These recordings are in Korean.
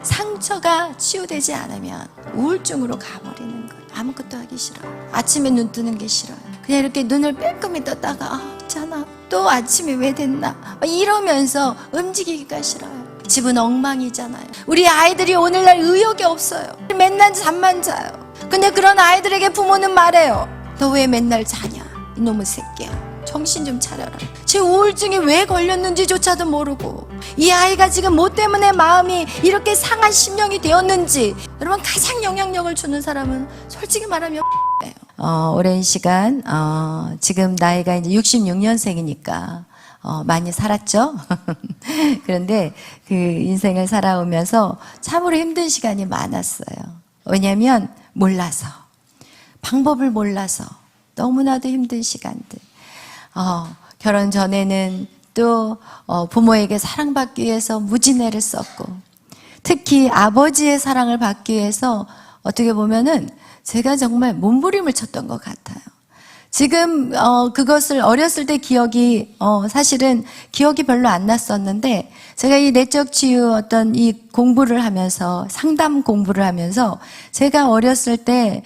상처가 치유되지 않으면 우울증으로 가버리는 거예요. 아무것도 하기 싫어요. 아침에 눈 뜨는 게 싫어요. 그냥 이렇게 눈을 빼끔히 떴다가 있잖아, 또 아침이 왜 됐나 이러면서 움직이기가 싫어요. 집은 엉망이잖아요. 우리 아이들이 오늘날 의욕이 없어요. 맨날 잠만 자요. 근데 그런 아이들에게 부모는 말해요. 너 왜 맨날 자냐, 이놈의 새끼야. 정신 좀 차려라. 지금 우울증이 왜 걸렸는지조차도 모르고, 이 아이가 지금 뭐 때문에 마음이 이렇게 상한 심령이 되었는지. 여러분, 가장 영향력을 주는 사람은 솔직히 말하면 오랜 시간 지금 나이가 이제 66년생이니까 많이 살았죠. 그런데 그 인생을 살아오면서 참으로 힘든 시간이 많았어요. 왜냐하면 몰라서, 방법을 몰라서 너무나도 힘든 시간들. 결혼 전에는 또 부모에게 사랑받기 위해서 무지내를 썼고, 특히 아버지의 사랑을 받기 위해서 어떻게 보면은 제가 정말 몸부림을 쳤던 것 같아요. 지금 그것을 어렸을 때 기억이 사실은 기억이 별로 안 났었는데, 제가 이 내적 치유 어떤 이 공부를 하면서, 상담 공부를 하면서 제가 어렸을 때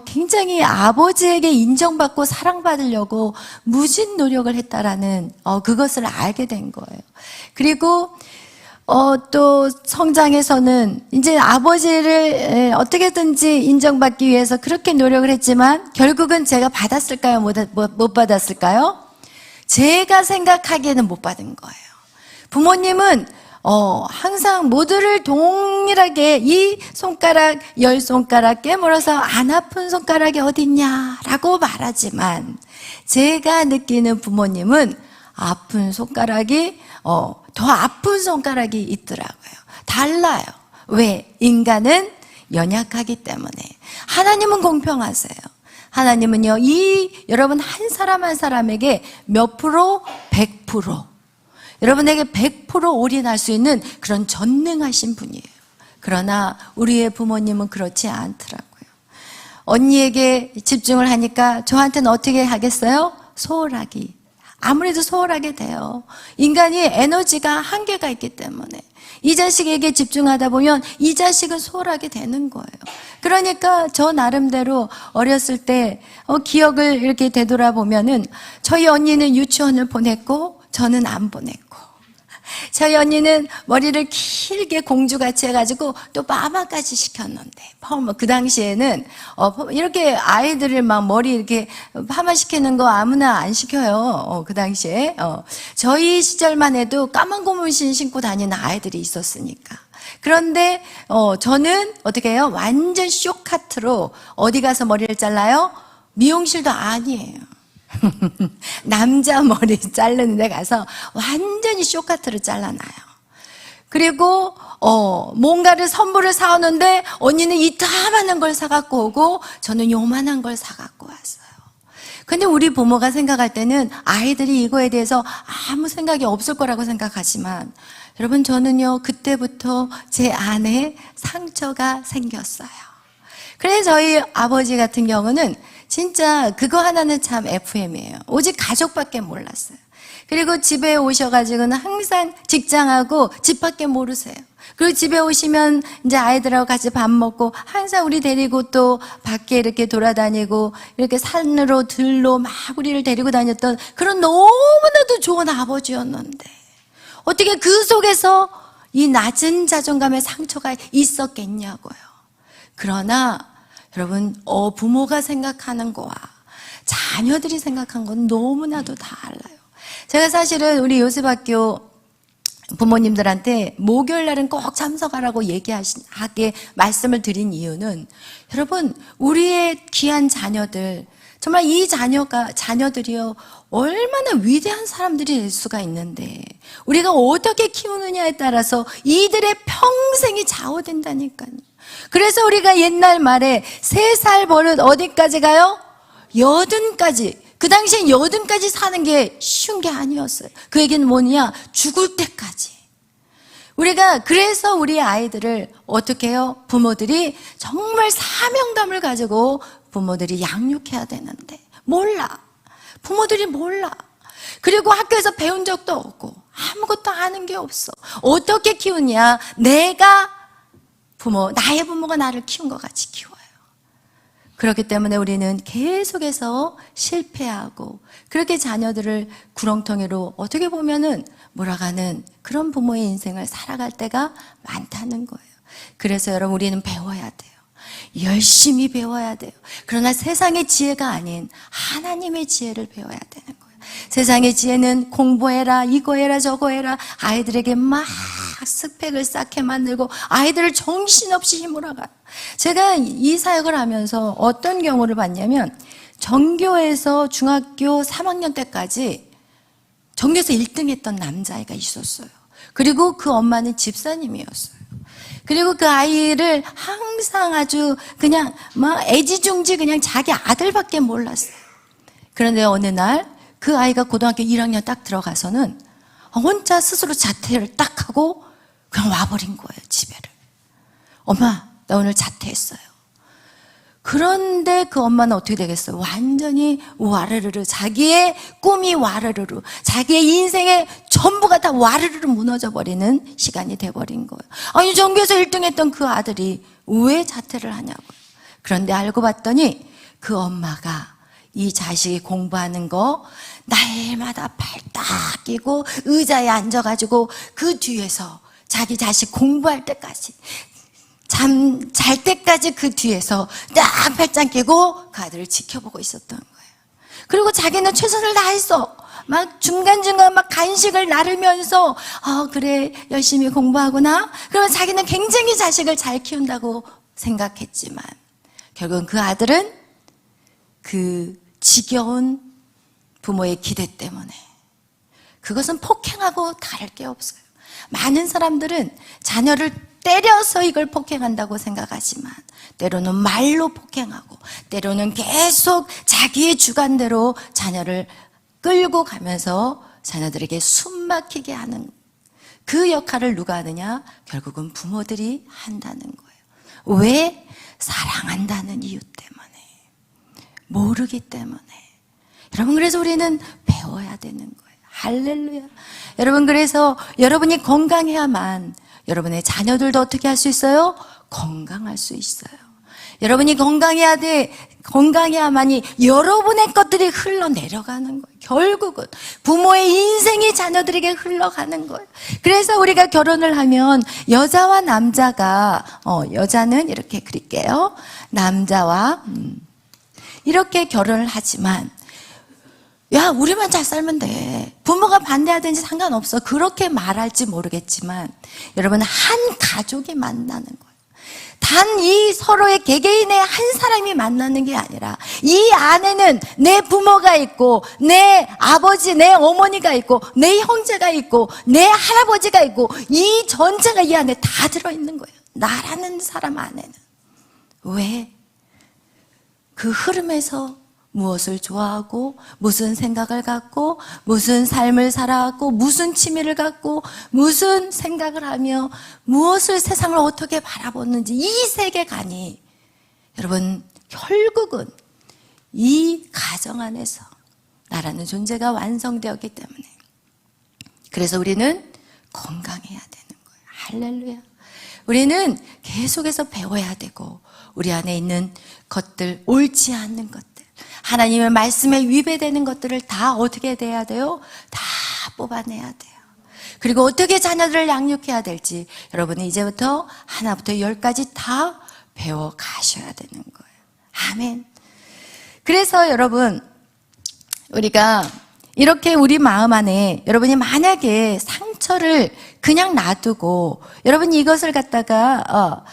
굉장히 아버지에게 인정받고 사랑받으려고 무진 노력을 했다라는 그것을 알게 된 거예요. 그리고 또 성장해서는 이제 아버지를 어떻게든지 인정받기 위해서 그렇게 노력을 했지만 결국은 제가 받았을까요? 못 받았을까요? 제가 생각하기에는 못 받은 거예요. 부모님은 항상 모두를 동일하게 이 손가락 10손가락 깨물어서 안 아픈 손가락이 어딨냐라고 말하지만, 제가 느끼는 부모님은 아픈 손가락이 더 아픈 손가락이 있더라고요. 달라요. 왜? 인간은 연약하기 때문에. 하나님은 공평하세요. 하나님은요, 여러분 한 사람 한 사람에게 몇 프로? 100%. 여러분에게 100% 올인할 수 있는 그런 전능하신 분이에요. 그러나 우리의 부모님은 그렇지 않더라고요. 언니에게 집중을 하니까 저한테는 어떻게 하겠어요? 소홀하기. 아무래도 소홀하게 돼요. 인간이 에너지가 한계가 있기 때문에 이 자식에게 집중하다 보면 이 자식은 소홀하게 되는 거예요. 그러니까 저 나름대로 어렸을 때 기억을 이렇게 되돌아보면은, 저희 언니는 유치원을 보냈고 저는 안 보냈고, 저희 언니는 머리를 길게 공주같이 해가지고 또 파마까지 시켰는데, 그 당시에는 이렇게 아이들을 막 머리 이렇게 파마 시키는 거 아무나 안 시켜요. 그 당시에 저희 시절만 해도 까만 고무신 신고 다니는 아이들이 있었으니까. 그런데 저는 어떻게 해요? 완전 쇼카트로 어디 가서 머리를 잘라요? 미용실도 아니에요. 남자 머리 자르는 데 가서 완전히 쇼카트로 잘라놔요. 그리고 뭔가를 선물을 사오는데 언니는 이따만한 걸 사갖고 오고 저는 요만한 걸 사갖고 왔어요. 근데 우리 부모가 생각할 때는 아이들이 이거에 대해서 아무 생각이 없을 거라고 생각하지만, 여러분, 저는요 그때부터 제 안에 상처가 생겼어요. 그래서 저희 아버지 같은 경우는 진짜 그거 하나는 참 FM이에요. 오직 가족밖에 몰랐어요. 그리고 집에 오셔가지고는 항상 직장하고 집 밖에 모르세요. 그리고 집에 오시면 이제 아이들하고 같이 밥 먹고 항상 우리 데리고 또 밖에 이렇게 돌아다니고, 이렇게 산으로 들로 막 우리를 데리고 다녔던 그런 너무나도 좋은 아버지였는데, 어떻게 그 속에서 이 낮은 자존감의 상처가 있었겠냐고요. 그러나 여러분, 부모가 생각하는 거와 자녀들이 생각한 건 너무나도 달라요. 제가 사실은 우리 요셉학교 부모님들한테 목요일 날은 꼭 참석하라고 하게 말씀을 드린 이유는, 여러분, 우리의 귀한 자녀들, 정말 이 자녀들이요, 얼마나 위대한 사람들이 될 수가 있는데, 우리가 어떻게 키우느냐에 따라서 이들의 평생이 좌우된다니까요. 그래서 우리가 옛날 말에 3살 버릇 어디까지 가요? 80까지. 그 당시엔 80까지 사는 게 쉬운 게 아니었어요. 그 얘기는 뭐냐? 죽을 때까지. 우리가 그래서 우리 아이들을 어떻게 해요? 부모들이 정말 사명감을 가지고 부모들이 양육해야 되는데 몰라. 부모들이 몰라. 그리고 학교에서 배운 적도 없고 아무것도 아는 게 없어. 어떻게 키우냐? 내가 나의 부모가 나를 키운 것 같이 키워요. 그렇기 때문에 우리는 계속해서 실패하고 그렇게 자녀들을 구렁텅이로 어떻게 보면은 몰아가는 그런 부모의 인생을 살아갈 때가 많다는 거예요. 그래서 여러분, 우리는 배워야 돼요. 열심히 배워야 돼요. 그러나 세상의 지혜가 아닌 하나님의 지혜를 배워야 되는 거예요. 세상의 지혜는 공부해라, 이거 해라, 저거 해라, 아이들에게 막 스펙을 쌓게 만들고 아이들을 정신없이 힘몰아가요. 제가 이 사역을 하면서 어떤 경우를 봤냐면, 전교에서 중학교 3학년 때까지 전교에서 1등 했던 남자아이가 있었어요. 그리고 그 엄마는 집사님이었어요. 그리고 그 아이를 항상 아주 그냥 막 애지중지 그냥 자기 아들밖에 몰랐어요. 그런데 어느 날 그 아이가 고등학교 1학년 딱 들어가서는 혼자 스스로 자퇴를 딱 하고 그냥 와버린 거예요, 집에를. 엄마, 나 오늘 자퇴했어요. 그런데 그 엄마는 어떻게 되겠어요? 완전히 와르르르, 자기의 꿈이 와르르르, 자기의 인생의 전부가 다 와르르르 무너져 버리는 시간이 돼버린 거예요. 아니, 전교에서 1등 했던 그 아들이 왜 자퇴를 하냐고요. 그런데 알고 봤더니 그 엄마가 이 자식이 공부하는 거 날마다 발 딱 끼고 의자에 앉아가지고 그 뒤에서 자기 자식 공부할 때까지, 잠 잘 때까지 그 뒤에서 딱 팔짱 끼고 그 아들을 지켜보고 있었던 거예요. 그리고 자기는 최선을 다했어. 막 중간중간 막 간식을 나르면서 그래, 열심히 공부하구나. 그러면 자기는 굉장히 자식을 잘 키운다고 생각했지만 결국은 그 아들은 그 지겨운 부모의 기대 때문에, 그것은 폭행하고 다를 게 없어요. 많은 사람들은 자녀를 때려서 이걸 폭행한다고 생각하지만 때로는 말로 폭행하고 때로는 계속 자기의 주관대로 자녀를 끌고 가면서 자녀들에게 숨막히게 하는 그 역할을 누가 하느냐? 결국은 부모들이 한다는 거예요. 왜? 사랑한다는 이유 때문에, 모르기 때문에. 여러분, 그래서 우리는 배워야 되는 거예요. 할렐루야. 여러분, 그래서 여러분이 건강해야만 여러분의 자녀들도 어떻게 할 수 있어요? 건강할 수 있어요. 여러분이 건강해야 돼. 건강해야만이 여러분의 것들이 흘러내려가는 거예요. 결국은 부모의 인생이 자녀들에게 흘러가는 거예요. 그래서 우리가 결혼을 하면 여자와 남자가, 여자는 이렇게 그릴게요. 남자와 이렇게 결혼을 하지만, 야, 우리만 잘 살면 돼, 부모가 반대하든지 상관없어, 그렇게 말할지 모르겠지만 여러분, 한 가족이 만나는 거예요. 단 이 서로의 개개인의 한 사람이 만나는 게 아니라 이 안에는 내 부모가 있고 내 아버지, 내 어머니가 있고 내 형제가 있고 내 할아버지가 있고 이 전체가 이 안에 다 들어있는 거예요. 나라는 사람 안에는. 왜? 그 흐름에서 무엇을 좋아하고 무슨 생각을 갖고 무슨 삶을 살아왔고 무슨 취미를 갖고 무슨 생각을 하며 무엇을, 세상을 어떻게 바라보는지, 이 세계관이 여러분 결국은 이 가정 안에서 나라는 존재가 완성되었기 때문에, 그래서 우리는 건강해야 되는 거예요. 할렐루야. 우리는 계속해서 배워야 되고 우리 안에 있는 것들, 옳지 않는 것들, 하나님의 말씀에 위배되는 것들을 다 어떻게 돼야 돼요? 다 뽑아내야 돼요. 그리고 어떻게 자녀들을 양육해야 될지 여러분이 이제부터 하나부터 10까지 다 배워 가셔야 되는 거예요. 아멘. 그래서 여러분, 우리가 이렇게 우리 마음 안에 여러분이 만약에 상처를 그냥 놔두고 여러분이 이것을 갖다가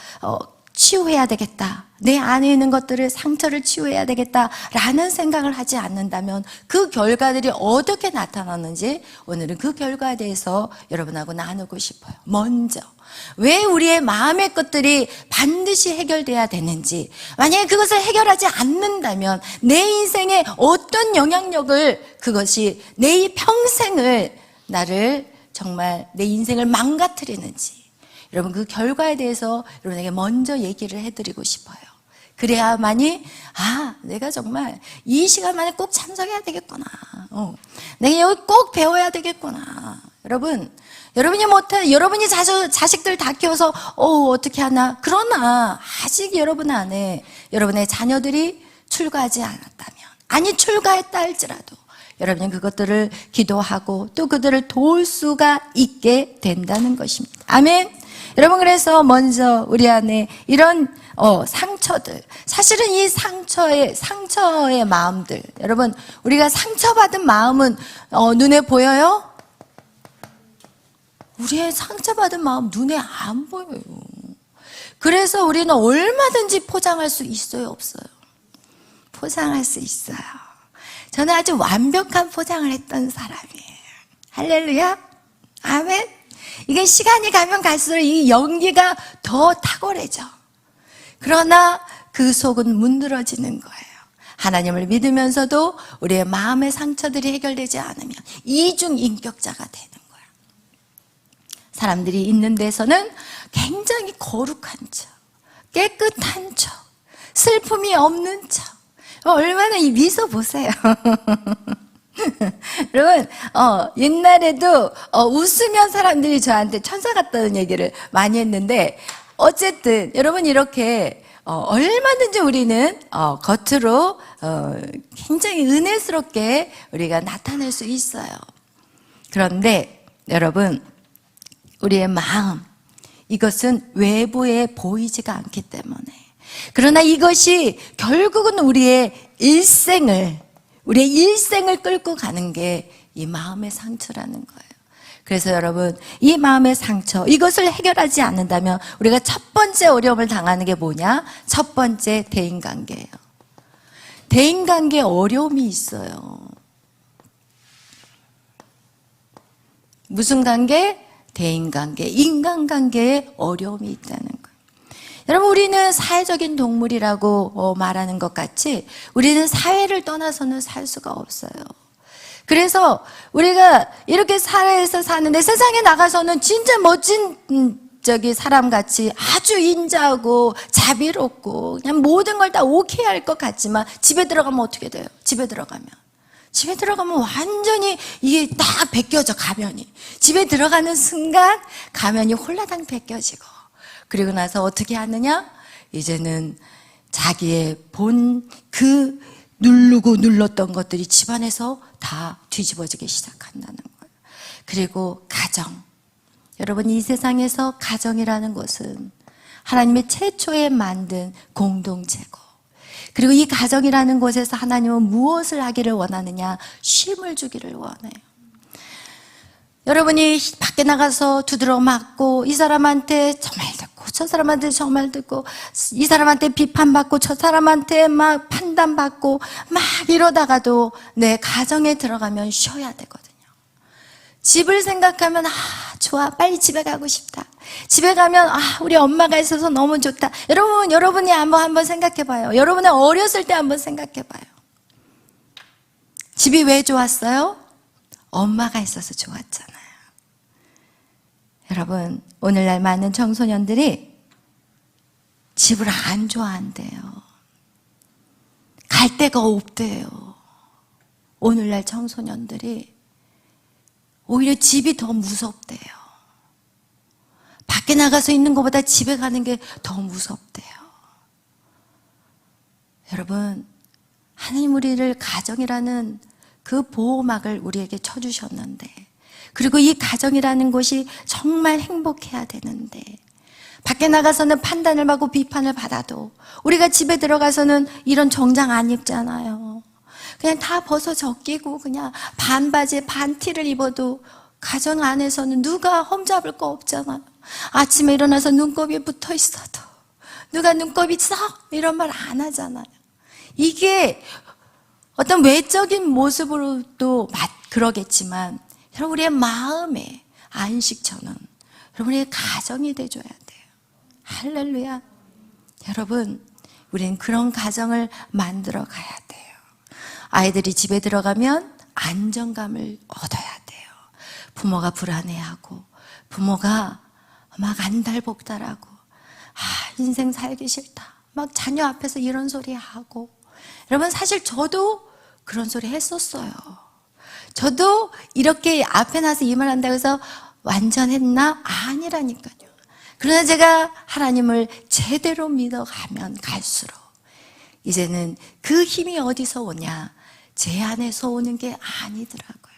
치유해야 되겠다, 내 안에 있는 것들을, 상처를 치유해야 되겠다라는 생각을 하지 않는다면 그 결과들이 어떻게 나타나는지 오늘은 그 결과에 대해서 여러분하고 나누고 싶어요. 먼저 왜 우리의 마음의 것들이 반드시 해결돼야 되는지, 만약에 그것을 해결하지 않는다면 내 인생에 어떤 영향력을, 그것이 내 평생을, 나를 정말 내 인생을 망가뜨리는지, 여러분 그 결과에 대해서 여러분에게 먼저 얘기를 해드리고 싶어요. 그래야만이 내가 정말 이 시간만에 꼭 참석해야 되겠구나, 내가 여기 꼭 배워야 되겠구나. 여러분이 자식들 다 키워서 어떻게 하나. 그러나 아직 여러분 안에 여러분의 자녀들이 출가하지 않았다면, 아니 출가했다 할지라도 여러분이 그것들을 기도하고 또 그들을 도울 수가 있게 된다는 것입니다. 아멘. 여러분, 그래서 먼저 우리 안에 이런 상처들, 사실은 이 상처의 마음들, 여러분, 우리가 상처받은 마음은 눈에 보여요? 우리의 상처받은 마음 눈에 안 보여요. 그래서 우리는 얼마든지 포장할 수 있어요, 없어요? 포장할 수 있어요. 저는 아주 완벽한 포장을 했던 사람이에요. 할렐루야. 아멘. 이게 시간이 가면 갈수록 이 연기가 더 탁월해져. 그러나 그 속은 문드러지는 거예요. 하나님을 믿으면서도 우리의 마음의 상처들이 해결되지 않으면 이중인격자가 되는 거예요. 사람들이 있는 데서는 굉장히 거룩한 척, 깨끗한 척, 슬픔이 없는 척. 얼마나 이 미소 보세요. 여러분, 옛날에도 웃으면 사람들이 저한테 천사 같다는 얘기를 많이 했는데, 어쨌든 여러분, 이렇게 얼마든지 우리는 겉으로 굉장히 은혜스럽게 우리가 나타낼 수 있어요. 그런데 여러분, 우리의 마음, 이것은 외부에 보이지가 않기 때문에, 그러나 이것이 결국은 우리의 일생을 끌고 가는 게 이 마음의 상처라는 거예요. 그래서 여러분, 이 마음의 상처, 이것을 해결하지 않는다면 우리가 첫 번째 어려움을 당하는 게 뭐냐? 첫 번째, 대인관계예요. 대인관계에 어려움이 있어요. 무슨 관계? 대인관계, 인간관계에 어려움이 있다는 거예요. 여러분, 우리는 사회적인 동물이라고 말하는 것 같이 우리는 사회를 떠나서는 살 수가 없어요. 그래서 우리가 이렇게 사회에서 사는데 세상에 나가서는 진짜 멋진 사람같이 아주 인자하고 자비롭고 그냥 모든 걸 다 오케이 할 것 같지만 집에 들어가면 어떻게 돼요? 집에 들어가면 완전히 이게 딱 벗겨져, 가면이. 집에 들어가는 순간 가면이 홀라당 벗겨지고, 그리고 나서 어떻게 하느냐? 이제는 자기의 눌렀던 것들이 집안에서 다 뒤집어지기 시작한다는 거예요. 그리고 가정. 여러분, 이 세상에서 가정이라는 것은 하나님의 최초에 만든 공동체고, 그리고 이 가정이라는 곳에서 하나님은 무엇을 하기를 원하느냐? 쉼을 주기를 원해요. 여러분이 밖에 나가서 두드러 맞고, 이 사람한테 저 말 듣고 저 사람한테 저 말 듣고, 이 사람한테 비판받고 저 사람한테 막 판단받고 막 이러다가도 내 가정에 들어가면 쉬어야 되거든요. 집을 생각하면 좋아, 빨리 집에 가고 싶다. 집에 가면 우리 엄마가 있어서 너무 좋다. 여러분이 한번 생각해봐요. 여러분의 어렸을 때 한번 생각해봐요. 집이 왜 좋았어요? 엄마가 있어서 좋았잖아요. 여러분, 오늘날 많은 청소년들이 집을 안 좋아한대요. 갈 데가 없대요. 오늘날 청소년들이 오히려 집이 더 무섭대요. 밖에 나가서 있는 것보다 집에 가는 게 더 무섭대요. 여러분, 하나님 우리를 가정이라는 그 보호막을 우리에게 쳐주셨는데, 그리고 이 가정이라는 곳이 정말 행복해야 되는데, 밖에 나가서는 판단을 받고 비판을 받아도 우리가 집에 들어가서는 이런 정장 안 입잖아요. 그냥 다 벗어져 끼고 그냥 반바지에 반티를 입어도 가정 안에서는 누가 험잡을 거 없잖아요. 아침에 일어나서 눈곱이 붙어 있어도 누가 눈곱이 썩 이런 말 안 하잖아요. 이게 어떤 외적인 모습으로도 그러겠지만, 여러분, 우리의 마음의 안식처는 여러분의 가정이 돼줘야 돼요. 할렐루야. 여러분, 우리는 그런 가정을 만들어 가야 돼요. 아이들이 집에 들어가면 안정감을 얻어야 돼요. 부모가 불안해하고, 부모가 막 안달복달하고, 인생 살기 싫다, 막 자녀 앞에서 이런 소리 하고. 여러분, 사실 저도 그런 소리 했었어요. 저도 이렇게 앞에 나서 이 말 한다고 해서 완전했나? 아니라니까요. 그러나 제가 하나님을 제대로 믿어가면 갈수록 이제는 그 힘이 어디서 오냐? 제 안에서 오는 게 아니더라고요.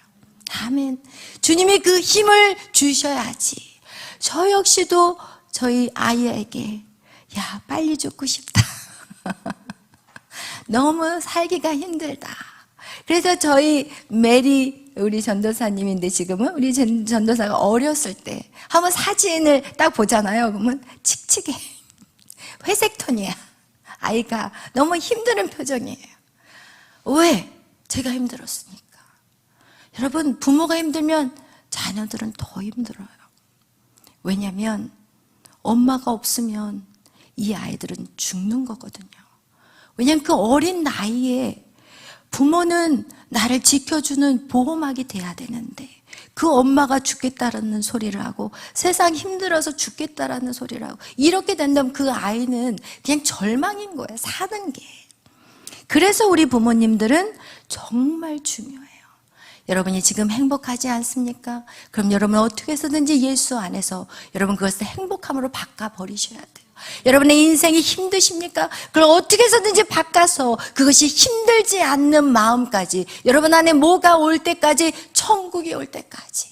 아멘. 주님이 그 힘을 주셔야지. 저 역시도 저희 아이에게 야, 빨리 죽고 싶다. 너무 살기가 힘들다. 그래서 저희 메리 우리 전도사님인데 지금은 우리 전도사가 어렸을 때 한번 사진을 딱 보잖아요. 그러면 칙칙해. 회색 톤이야. 아이가 너무 힘드는 표정이에요. 왜? 제가 힘들었으니까. 여러분, 부모가 힘들면 자녀들은 더 힘들어요. 왜냐하면 엄마가 없으면 이 아이들은 죽는 거거든요. 왜냐하면 그 어린 나이에 부모는 나를 지켜주는 보호막이 돼야 되는데 그 엄마가 죽겠다라는 소리를 하고 세상 힘들어서 죽겠다라는 소리를 하고 이렇게 된다면 그 아이는 그냥 절망인 거예요. 사는 게. 그래서 우리 부모님들은 정말 중요해요. 여러분이 지금 행복하지 않습니까? 그럼 여러분 어떻게 해서든지 예수 안에서 여러분 그것을 행복함으로 바꿔버리셔야 돼요. 여러분의 인생이 힘드십니까? 그걸 어떻게 해서든지 바꿔서 그것이 힘들지 않는 마음까지 여러분 안에 뭐가 올 때까지 천국이 올 때까지.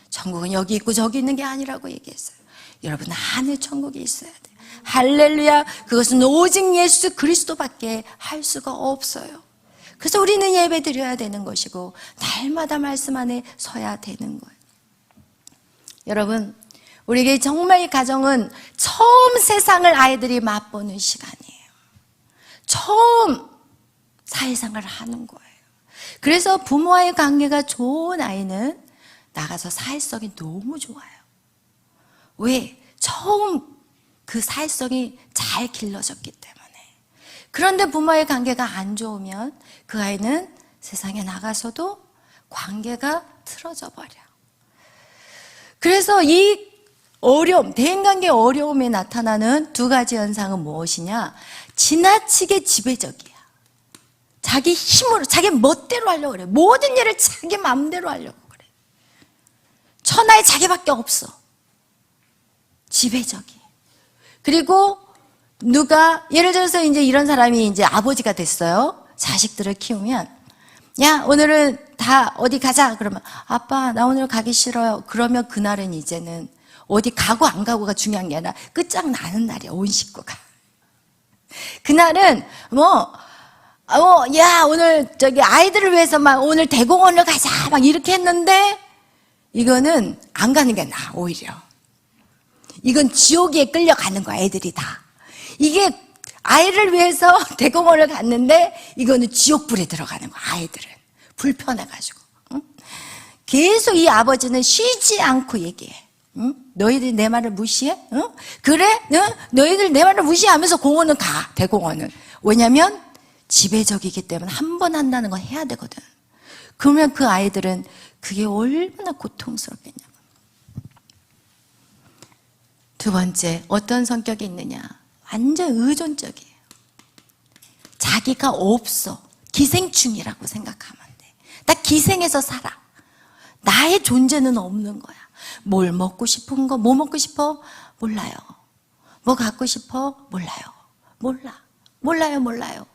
천국은 여기 있고 저기 있는 게 아니라고 얘기했어요. 여러분 안에 천국이 있어야 돼요. 할렐루야. 그것은 오직 예수 그리스도밖에 할 수가 없어요. 그래서 우리는 예배 드려야 되는 것이고 날마다 말씀 안에 서야 되는 거예요. 여러분, 우리에게 정말 이 가정은 처음 세상을 아이들이 맛보는 시간이에요. 처음 사회생활을 하는 거예요. 그래서 부모와의 관계가 좋은 아이는 나가서 사회성이 너무 좋아요. 왜? 처음 그 사회성이 잘 길러졌기 때문에. 그런데 부모와의 관계가 안 좋으면 그 아이는 세상에 나가서도 관계가 틀어져 버려. 그래서 이 어려움, 대인관계 어려움에 나타나는 두 가지 현상은 무엇이냐? 지나치게 지배적이야. 자기 힘으로, 자기 멋대로 하려고 그래. 모든 일을 자기 마음대로 하려고 그래. 천하에 자기밖에 없어. 지배적이. 그리고 누가, 예를 들어서 이제 이런 사람이 이제 아버지가 됐어요. 자식들을 키우면, 야, 오늘은 다 어디 가자. 그러면, 아빠, 나 오늘 가기 싫어요. 그러면 그날은 이제는 어디 가고 안 가고가 중요한 게 아니라 끝장나는 날이야, 온 식구가. 그날은 야, 오늘 저기 아이들을 위해서 막 오늘 대공원을 가자 막 이렇게 했는데 이거는 안 가는 게 나아, 오히려. 이건 지옥에 끌려가는 거야, 애들이 다. 이게 아이를 위해서 대공원을 갔는데 이거는 지옥불에 들어가는 거야, 아이들은. 불편해가지고. 응? 계속 이 아버지는 쉬지 않고 얘기해. 응? 너희들이 내 말을 무시해? 응? 그래? 응? 너희들 내 말을 무시하면서 공원은 가, 대공원은. 왜냐면 지배적이기 때문에 한 번 한다는 건 해야 되거든. 그러면 그 아이들은 그게 얼마나 고통스럽겠냐고. 두 번째, 어떤 성격이 있느냐? 완전 의존적이에요. 자기가 없어. 기생충이라고 생각하면 돼. 나 기생해서 살아. 나의 존재는 없는 거야. 뭘 먹고 싶은 거, 뭐 먹고 싶어? 몰라요. 뭐 갖고 싶어? 몰라요. 몰라요.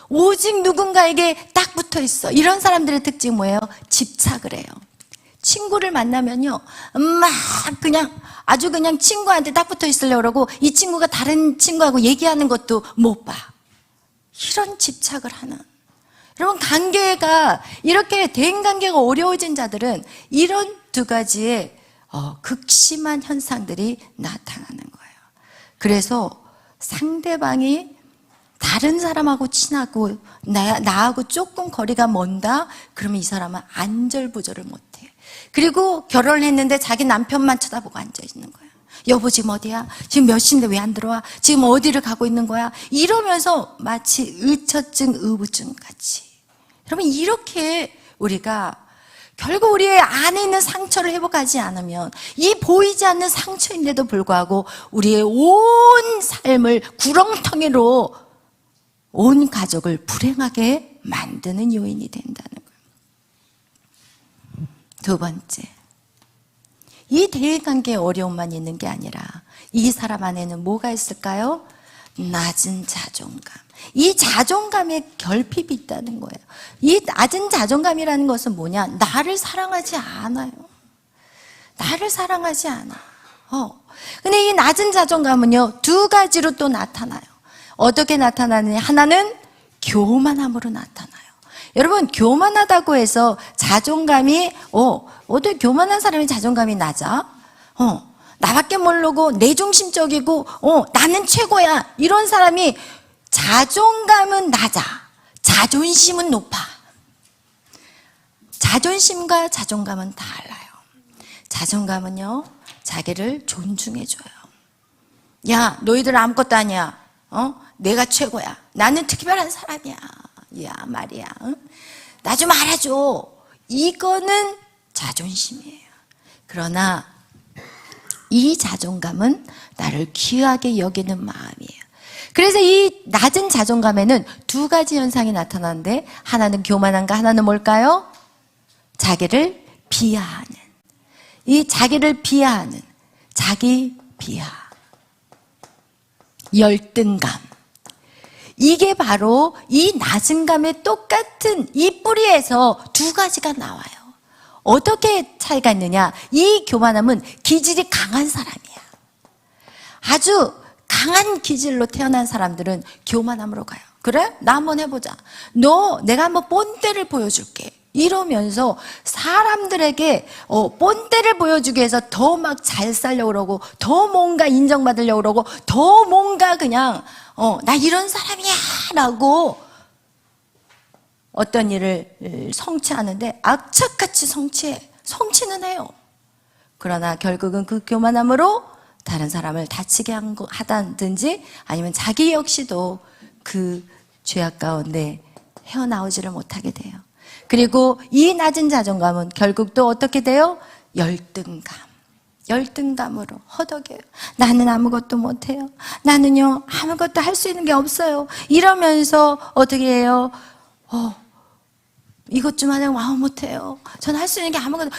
오직 누군가에게 딱 붙어 있어. 이런 사람들의 특징이 뭐예요? 집착을 해요. 친구를 만나면요, 막 그냥 아주 그냥 친구한테 딱 붙어 있으려고 그러고 이 친구가 다른 친구하고 얘기하는 것도 못 봐. 이런 집착을 하는. 여러분, 관계가 이렇게 대인관계가 어려워진 자들은 이런 두 가지의 극심한 현상들이 나타나는 거예요. 그래서 상대방이 다른 사람하고 친하고 나하고 조금 거리가 먼다? 그러면 이 사람은 안절부절을 못해. 그리고 결혼을 했는데 자기 남편만 쳐다보고 앉아있는 거야. 여보 지금 어디야? 지금 몇 시인데 왜 안 들어와? 지금 어디를 가고 있는 거야? 이러면서 마치 의처증, 의부증 같이. 여러분, 이렇게 우리가 결국 우리의 안에 있는 상처를 회복하지 않으면 이 보이지 않는 상처인데도 불구하고 우리의 온 삶을 구렁텅이로 온 가족을 불행하게 만드는 요인이 된다는 거예요. 두 번째, 이 대인관계에 어려움만 있는 게 아니라 이 사람 안에는 뭐가 있을까요? 낮은 자존감. 이 자존감에 결핍이 있다는 거예요. 이 낮은 자존감이라는 것은 뭐냐? 나를 사랑하지 않아요. 나를 사랑하지 않아. 근데 이 낮은 자존감은요, 두 가지로 또 나타나요. 어떻게 나타나느냐? 하나는 교만함으로 나타나요. 여러분, 교만하다고 해서 자존감이 어떻게 교만한 사람이 자존감이 낮아? 나밖에 모르고 내중심적이고 나는 최고야, 이런 사람이 자존감은 낮아, 자존심은 높아. 자존심과 자존감은 달라요. 자존감은요, 자기를 존중해줘요. 야, 너희들 아무것도 아니야. 내가 최고야. 나는 특별한 사람이야. 야, 말이야. 나 좀 알아줘. 이거는 자존심이에요. 그러나 이 자존감은 나를 귀하게 여기는 마음이에요. 그래서 이 낮은 자존감에는 두 가지 현상이 나타나는데, 하나는 교만함과 하나는 뭘까요? 자기를 비하하는. 이 자기를 비하하는, 자기 비하, 열등감. 이게 바로 이 낮은 감의 똑같은 이 뿌리에서 두 가지가 나와요. 어떻게 차이가 있느냐? 이 교만함은 기질이 강한 사람이야. 아주 강한 기질로 태어난 사람들은 교만함으로 가요. 그래? 나 한번 해보자. 내가 한번 본때를 보여줄게. 이러면서 사람들에게 본때를 보여주기 위해서 더 막 잘 살려고 그러고, 더 뭔가 인정받으려고 그러고, 더 뭔가 그냥 나 이런 사람이야 라고 어떤 일을 성취하는데 악착같이 성취는 해요. 그러나 결국은 그 교만함으로 다른 사람을 다치게 하다든지, 아니면 자기 역시도 그 죄악 가운데 헤어나오지를 못하게 돼요. 그리고 이 낮은 자존감은 결국 또 어떻게 돼요? 열등감으로 허덕여요. 나는 아무것도 못해요. 나는요, 아무것도 할 수 있는 게 없어요. 이러면서 어떻게 해요? 이것 좀 하냐고, 못해요. 저는 할 수 있는 게 아무것도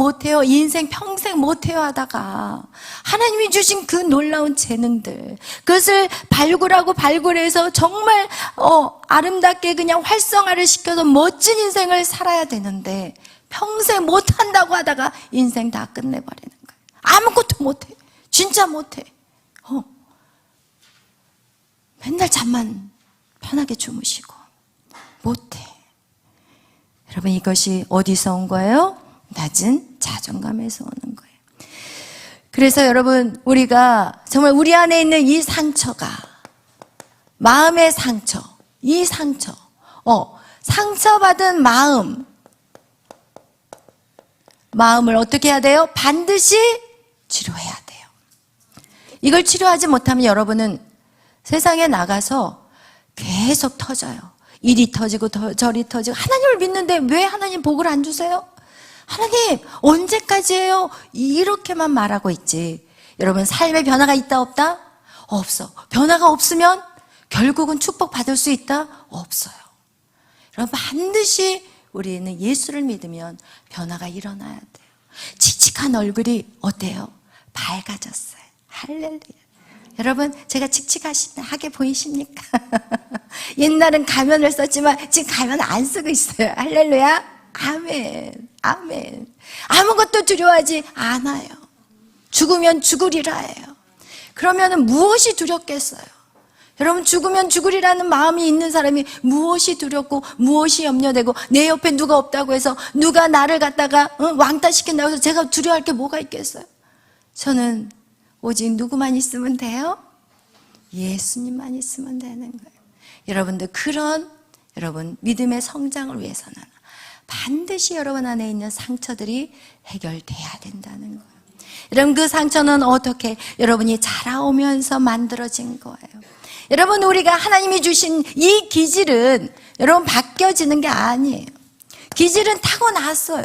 못해요. 인생 평생 못해요 하다가 하나님이 주신 그 놀라운 재능들, 그것을 발굴해서 정말 아름답게 그냥 활성화를 시켜서 멋진 인생을 살아야 되는데, 평생 못한다고 하다가 인생 다 끝내버리는 거예요. 아무것도 못해. 진짜 못해. 맨날 잠만 편하게 주무시고 못해. 여러분, 이것이 어디서 온 거예요? 낮은 자존감에서 오는 거예요. 그래서 여러분, 우리가 정말 우리 안에 있는 이 상처가, 마음의 상처, 이 상처, 상처받은 마음을 어떻게 해야 돼요? 반드시 치료해야 돼요. 이걸 치료하지 못하면 여러분은 세상에 나가서 계속 터져요. 이리 터지고 저리 터지고. 하나님을 믿는데 왜 하나님 복을 안 주세요? 하나님 언제까지예요? 이렇게만 말하고 있지. 여러분, 삶의 변화가 있다 없다? 없어. 변화가 없으면 결국은 축복받을 수 있다? 없어요. 여러분, 반드시 우리는 예수를 믿으면 변화가 일어나야 돼요. 칙칙한 얼굴이 어때요? 밝아졌어요. 할렐루야. 여러분, 제가 칙칙하게 보이십니까? 옛날은 가면을 썼지만 지금 가면 안 쓰고 있어요. 할렐루야. 아멘. 아무것도 두려워하지 않아요. 죽으면 죽으리라 해요. 그러면 무엇이 두렵겠어요? 여러분, 죽으면 죽으리라는 마음이 있는 사람이 무엇이 두렵고 무엇이 염려되고, 내 옆에 누가 없다고 해서 누가 나를 갖다가 왕따시킨다고 해서 제가 두려워할 게 뭐가 있겠어요? 저는 오직 누구만 있으면 돼요? 예수님만 있으면 되는 거예요. 여러분들, 여러분 믿음의 성장을 위해서는 반드시 여러분 안에 있는 상처들이 해결돼야 된다는 거예요. 여러분, 그 상처는 어떻게 여러분이 자라오면서 만들어진 거예요. 여러분, 우리가 하나님이 주신 이 기질은 여러분 바뀌어지는 게 아니에요. 기질은 타고났어요.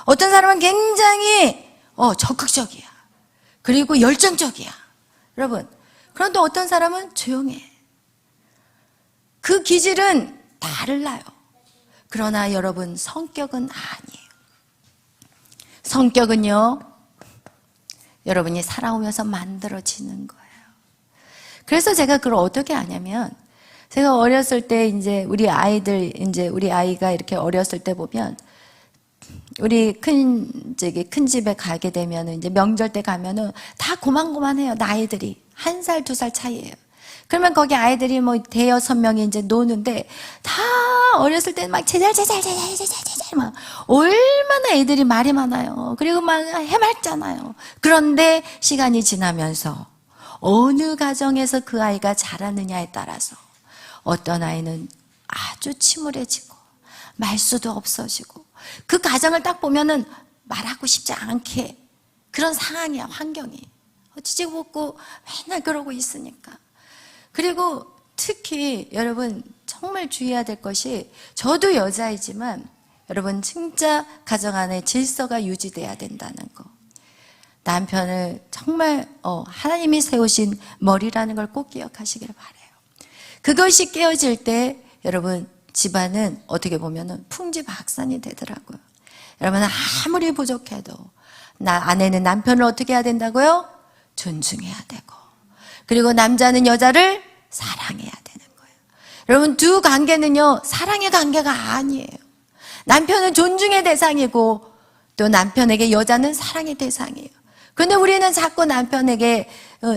어떤 사람은 굉장히 적극적이야. 그리고 열정적이야. 여러분, 그런데 어떤 사람은 조용해. 그 기질은 달라요. 그러나 여러분, 성격은 아니에요. 성격은요, 여러분이 살아오면서 만들어지는 거예요. 그래서 제가 그걸 어떻게 아냐면, 제가 어렸을 때 이제 우리 아이가 이렇게 어렸을 때 보면, 우리 큰 집에 가게 되면은 이제 명절 때 가면은 다 고만고만해요. 나이들이 1살, 2살 차이예요. 그러면 거기 아이들이 뭐 대여섯 명이 이제 노는데 다 어렸을 때는 막 제잘 막 얼마나 애들이 말이 많아요. 그리고 막 해맑잖아요. 그런데 시간이 지나면서 어느 가정에서 그 아이가 자라느냐에 따라서 어떤 아이는 아주 침울해지고 말수도 없어지고 그 가정을 딱 보면은 말하고 싶지 않게 그런 상황이야, 환경이. 찌찌고 맨날 그러고 있으니까. 그리고 특히 여러분 정말 주의해야 될 것이, 저도 여자이지만 여러분 진짜 가정 안에 질서가 유지돼야 된다는 거. 남편을 정말 하나님이 세우신 머리라는 걸 꼭 기억하시길 바라요. 그것이 깨어질 때 여러분 집안은 어떻게 보면은 풍지박산이 되더라고요. 여러분 아무리 부족해도 아내는 남편을 어떻게 해야 된다고요? 존중해야 되고, 그리고 남자는 여자를 사랑해야 되는 거예요. 여러분 두 관계는요 사랑의 관계가 아니에요. 남편은 존중의 대상이고 또 남편에게 여자는 사랑의 대상이에요. 그런데 우리는 자꾸 남편에게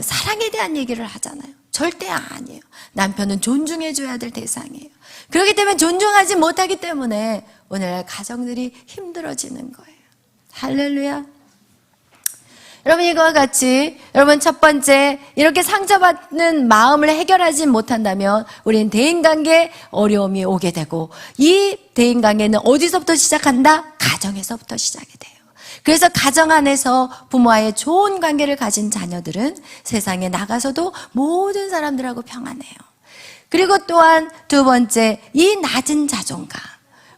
사랑에 대한 얘기를 하잖아요. 절대 아니에요. 남편은 존중해줘야 될 대상이에요. 그렇기 때문에 존중하지 못하기 때문에 오늘날 가정들이 힘들어지는 거예요. 할렐루야. 여러분 이거와 같이 여러분 첫 번째, 이렇게 상처받는 마음을 해결하지 못한다면 우리는 대인관계에 어려움이 오게 되고, 이 대인관계는 어디서부터 시작한다? 가정에서부터 시작이 돼요. 그래서 가정 안에서 부모와의 좋은 관계를 가진 자녀들은 세상에 나가서도 모든 사람들하고 평안해요. 그리고 또한 두 번째, 이 낮은 자존감,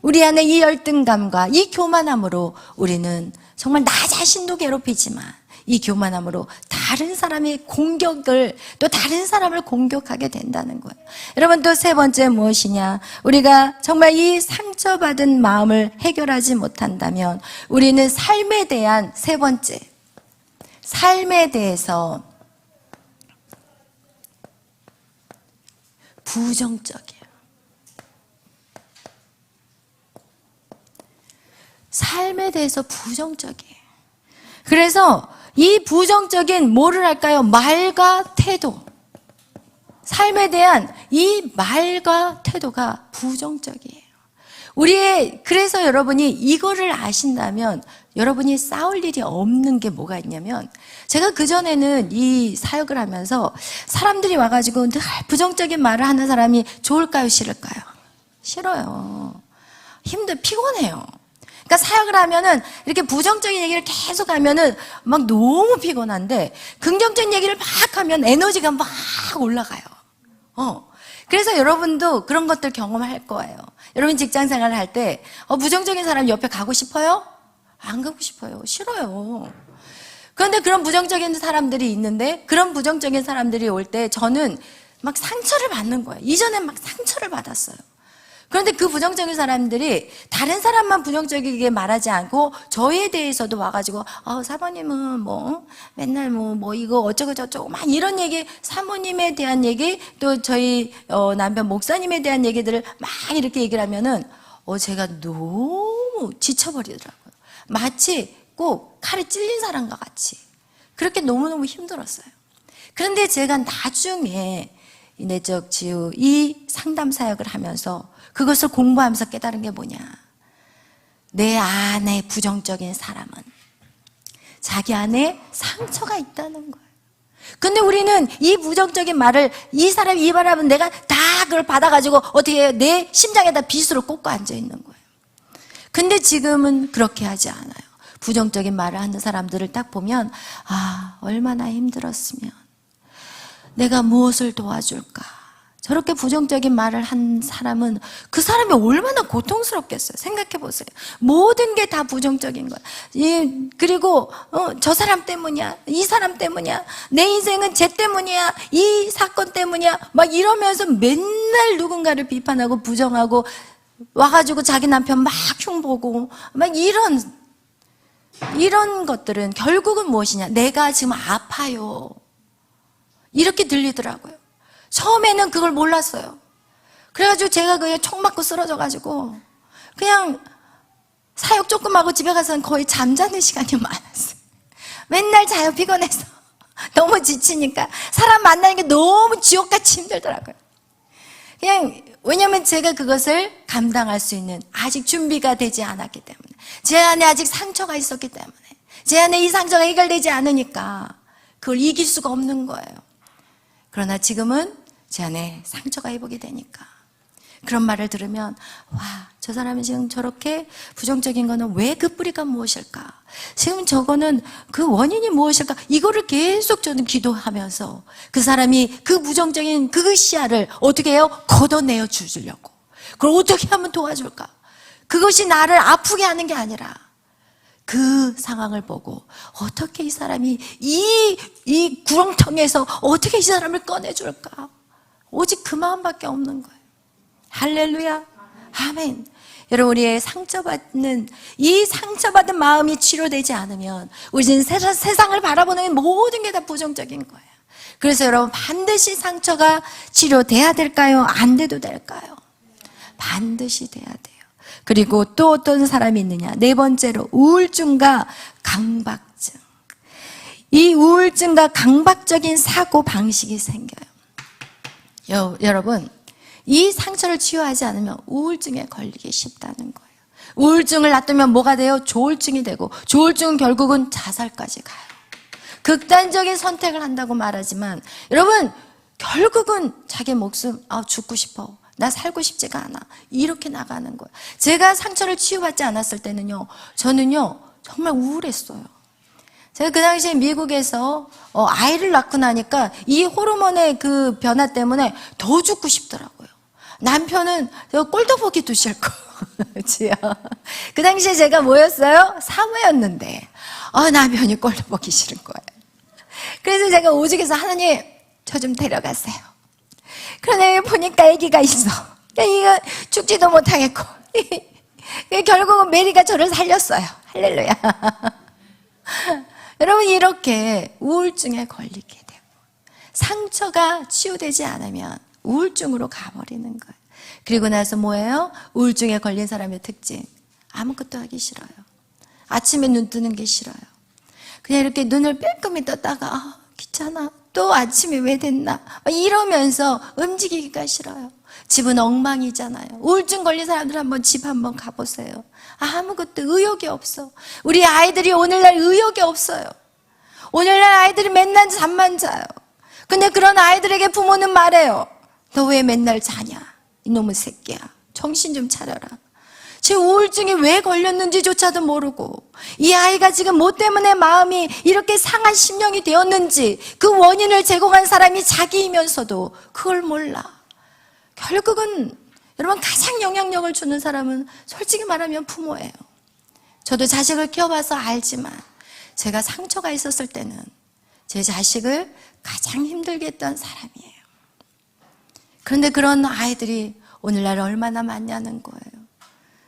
우리 안에 이 열등감과 이 교만함으로 우리는 정말 나 자신도 괴롭히지만 이 교만함으로 다른 사람의 공격을, 또 다른 사람을 공격하게 된다는 거예요. 여러분 또 세 번째 무엇이냐? 우리가 정말 이 상처받은 마음을 해결하지 못한다면 우리는 삶에 대한, 세 번째, 삶에 대해서 부정적이에요. 삶에 대해서 부정적이에요. 그래서 이 부정적인 뭐를 할까요? 말과 태도. 삶에 대한 이 말과 태도가 부정적이에요. 그래서 여러분이 이거를 아신다면 여러분이 싸울 일이 없는 게 뭐가 있냐면, 제가 그전에는 이 사역을 하면서 사람들이 와가지고 늘 부정적인 말을 하는 사람이 좋을까요? 싫을까요? 싫어요. 피곤해요. 그러니까 사역을 하면은 이렇게 부정적인 얘기를 계속 하면은 막 너무 피곤한데, 긍정적인 얘기를 막 하면 에너지가 막 올라가요. 그래서 여러분도 그런 것들 경험할 거예요. 여러분 직장 생활을 할 때 부정적인 사람 옆에 가고 싶어요? 안 가고 싶어요. 싫어요. 그런데 그런 부정적인 사람들이 있는데, 그런 부정적인 사람들이 올 때 저는 막 상처를 받는 거예요. 이전엔 막 상처를 받았어요. 그런데 그 부정적인 사람들이 다른 사람만 부정적이게 말하지 않고 저에 대해서도 와가지고 사모님은 뭐 맨날 뭐 이거 어쩌고 저쩌고 막 이런 얘기, 사모님에 대한 얘기, 또 저희 남편 목사님에 대한 얘기들을 막 이렇게 얘기를 하면은 제가 너무 지쳐버리더라고요. 마치 꼭 칼에 찔린 사람과 같이 그렇게 너무너무 힘들었어요. 그런데 제가 나중에 내적 치유 이 상담 사역을 하면서 그것을 공부하면서 깨달은 게 뭐냐? 내 안에 부정적인 사람은 자기 안에 상처가 있다는 거예요. 근데 우리는 이 부정적인 말을, 이 사람이 이 말하면 내가 다 그걸 받아가지고 어떻게 해요? 내 심장에다 빗으로 꽂고 앉아있는 거예요. 근데 지금은 그렇게 하지 않아요. 부정적인 말을 하는 사람들을 딱 보면 얼마나 힘들었으면, 내가 무엇을 도와줄까? 저렇게 부정적인 말을 한 사람은 그 사람이 얼마나 고통스럽겠어요. 생각해 보세요. 모든 게 다 부정적인 거야. 그리고 저 사람 때문이야, 이 사람 때문이야, 내 인생은 쟤 때문이야, 이 사건 때문이야, 막 이러면서 맨날 누군가를 비판하고 부정하고 와가지고 자기 남편 막 흉보고 막 이런. 이런 것들은 결국은 무엇이냐? 내가 지금 아파요. 이렇게 들리더라고요. 처음에는 그걸 몰랐어요. 그래가지고 제가 그냥 총 맞고 쓰러져가지고 그냥 사역 조금 하고 집에 가서는 거의 잠자는 시간이 많았어요. 맨날 자요, 피곤해서. 너무 지치니까. 사람 만나는 게 너무 지옥같이 힘들더라고요. 그냥, 왜냐면 제가 그것을 감당할 수 있는 아직 준비가 되지 않았기 때문에, 제 안에 아직 상처가 있었기 때문에, 제 안에 이 상처가 해결되지 않으니까 그걸 이길 수가 없는 거예요. 그러나 지금은 제 안에 상처가 회복이 되니까 그런 말을 들으면, 와, 저 사람이 지금 저렇게 부정적인 거는 왜 그 뿌리가 무엇일까? 지금 저거는 그 원인이 무엇일까? 이거를 계속 저는 기도하면서 그 사람이 그 부정적인 그 씨앗을 어떻게 해요? 걷어내어 주려고. 그걸 어떻게 하면 도와줄까? 그것이 나를 아프게 하는 게 아니라 그 상황을 보고 어떻게 이 사람이 이 구렁텅이에서 어떻게 이 사람을 꺼내줄까? 오직 그 마음밖에 없는 거예요. 할렐루야. 아멘. 여러분, 우리의 이 상처받은 마음이 치료되지 않으면 우리는 세상을 바라보는 모든 게 다 부정적인 거예요. 그래서 여러분, 반드시 상처가 치료돼야 될까요? 안 돼도 될까요? 반드시 돼야 돼요. 그리고 또 어떤 사람이 있느냐? 네 번째로 우울증과 강박증. 이 우울증과 강박적인 사고 방식이 생겨요. 여러분, 이 상처를 치유하지 않으면 우울증에 걸리기 쉽다는 거예요. 우울증을 놔두면 뭐가 돼요? 조울증이 되고, 조울증은 결국은 자살까지 가요. 극단적인 선택을 한다고 말하지만, 여러분, 결국은 자기 목숨, 죽고 싶어, 나 살고 싶지가 않아, 이렇게 나가는 거예요. 제가 상처를 치유받지 않았을 때는요, 저는요 정말 우울했어요. 제가 그 당시에 미국에서 아이를 낳고 나니까 이 호르몬의 그 변화 때문에 더 죽고 싶더라고요. 남편은 꼴도 보기도 싫고. 그 당시에 제가 뭐였어요? 사모였는데 남편이 꼴도 보기 싫은 거예요. 그래서 제가 오죽해서 하나님, 저 좀 데려가세요. 그러나 보니까 아기가 있어. 이거 죽지도 못하겠고. 결국은 메리가 저를 살렸어요. 할렐루야. 여러분, 이렇게 우울증에 걸리게 되고 상처가 치유되지 않으면 우울증으로 가버리는 거예요. 그리고 나서 뭐예요? 우울증에 걸린 사람의 특징, 아무것도 하기 싫어요. 아침에 눈 뜨는 게 싫어요. 그냥 이렇게 눈을 빼끔히 떴다가 귀찮아, 또 아침이 왜 됐나 이러면서 움직이기가 싫어요. 집은 엉망이잖아요. 우울증 걸린 사람들 한번 집 한번 가보세요. 아무것도 의욕이 없어. 우리 아이들이 오늘날 의욕이 없어요. 오늘날 아이들이 맨날 잠만 자요. 근데 그런 아이들에게 부모는 말해요. 너 왜 맨날 자냐? 이놈의 새끼야, 정신 좀 차려라. 제 우울증이 왜 걸렸는지조차도 모르고, 이 아이가 지금 뭐 때문에 마음이 이렇게 상한 심령이 되었는지 그 원인을 제공한 사람이 자기이면서도 그걸 몰라. 결국은 여러분, 가장 영향력을 주는 사람은 솔직히 말하면 부모예요. 저도 자식을 키워봐서 알지만 제가 상처가 있었을 때는 제 자식을 가장 힘들게 했던 사람이에요. 그런데 그런 아이들이 오늘날 얼마나 많냐는 거예요.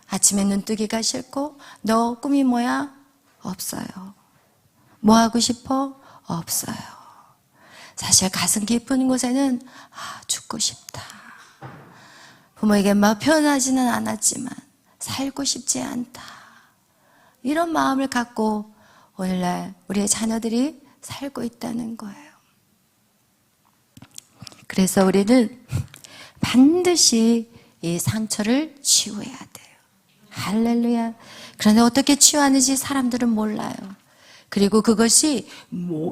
아침에 눈 뜨기가 싫고, 너 꿈이 뭐야? 없어요. 뭐 하고 싶어? 없어요. 사실 가슴 깊은 곳에는 죽고 싶다. 부모에게 막 표현하지는 않았지만 살고 싶지 않다, 이런 마음을 갖고 오늘날 우리의 자녀들이 살고 있다는 거예요. 그래서 우리는 반드시 이 상처를 치유해야 돼요. 할렐루야. 그런데 어떻게 치유하는지 사람들은 몰라요. 그리고 그것이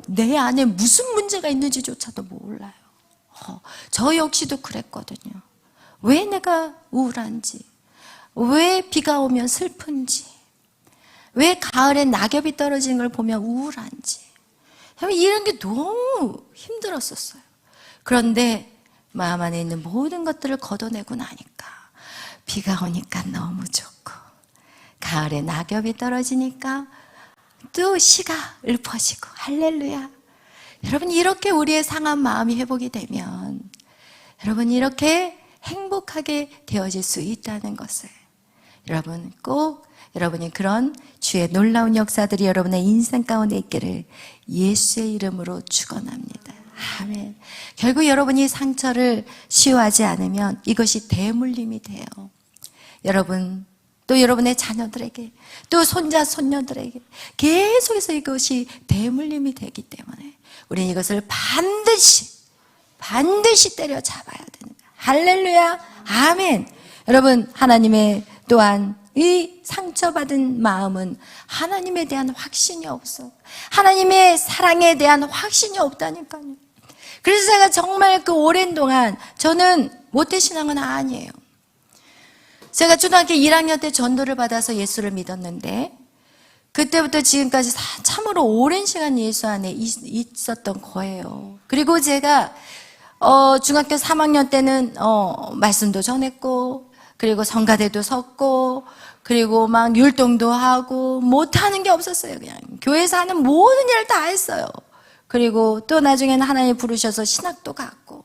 내 안에 무슨 문제가 있는지조차도 몰라요. 저 역시도 그랬거든요. 왜 내가 우울한지, 왜 비가 오면 슬픈지, 왜 가을에 낙엽이 떨어지는 걸 보면 우울한지, 이런 게 너무 힘들었었어요. 그런데 마음 안에 있는 모든 것들을 걷어내고 나니까 비가 오니까 너무 좋고, 가을에 낙엽이 떨어지니까 또 시가 읊어지고, 할렐루야. 여러분, 이렇게 우리의 상한 마음이 회복이 되면 여러분, 이렇게 행복하게 되어질 수 있다는 것을 여러분 꼭 여러분이 그런 주의 놀라운 역사들이 여러분의 인생 가운데 있기를 예수의 이름으로 축원합니다. 아멘. 결국 여러분이 상처를 치유하지 않으면 이것이 대물림이 돼요. 여러분, 또 여러분의 자녀들에게, 또 손자, 손녀들에게 계속해서 이것이 대물림이 되기 때문에 우리는 이것을 반드시 때려잡아야 됩니다. 할렐루야, 아멘. 여러분, 하나님의 또한 이 상처받은 마음은 하나님에 대한 확신이 없어. 하나님의 사랑에 대한 확신이 없다니까요. 그래서 제가 정말 그 오랜 동안 저는 모태신앙은 아니에요. 제가 초등학교 1학년 때 전도를 받아서 예수를 믿었는데 그때부터 지금까지 참으로 오랜 시간 예수 안에 있었던 거예요. 그리고 제가 중학교 3학년 때는 말씀도 전했고, 그리고 성가대도 섰고, 그리고 막 율동도 하고, 못하는 게 없었어요. 그냥 교회에서 하는 모든 일을 다 했어요. 그리고 또 나중에는 하나님 부르셔서 신학도 갔고,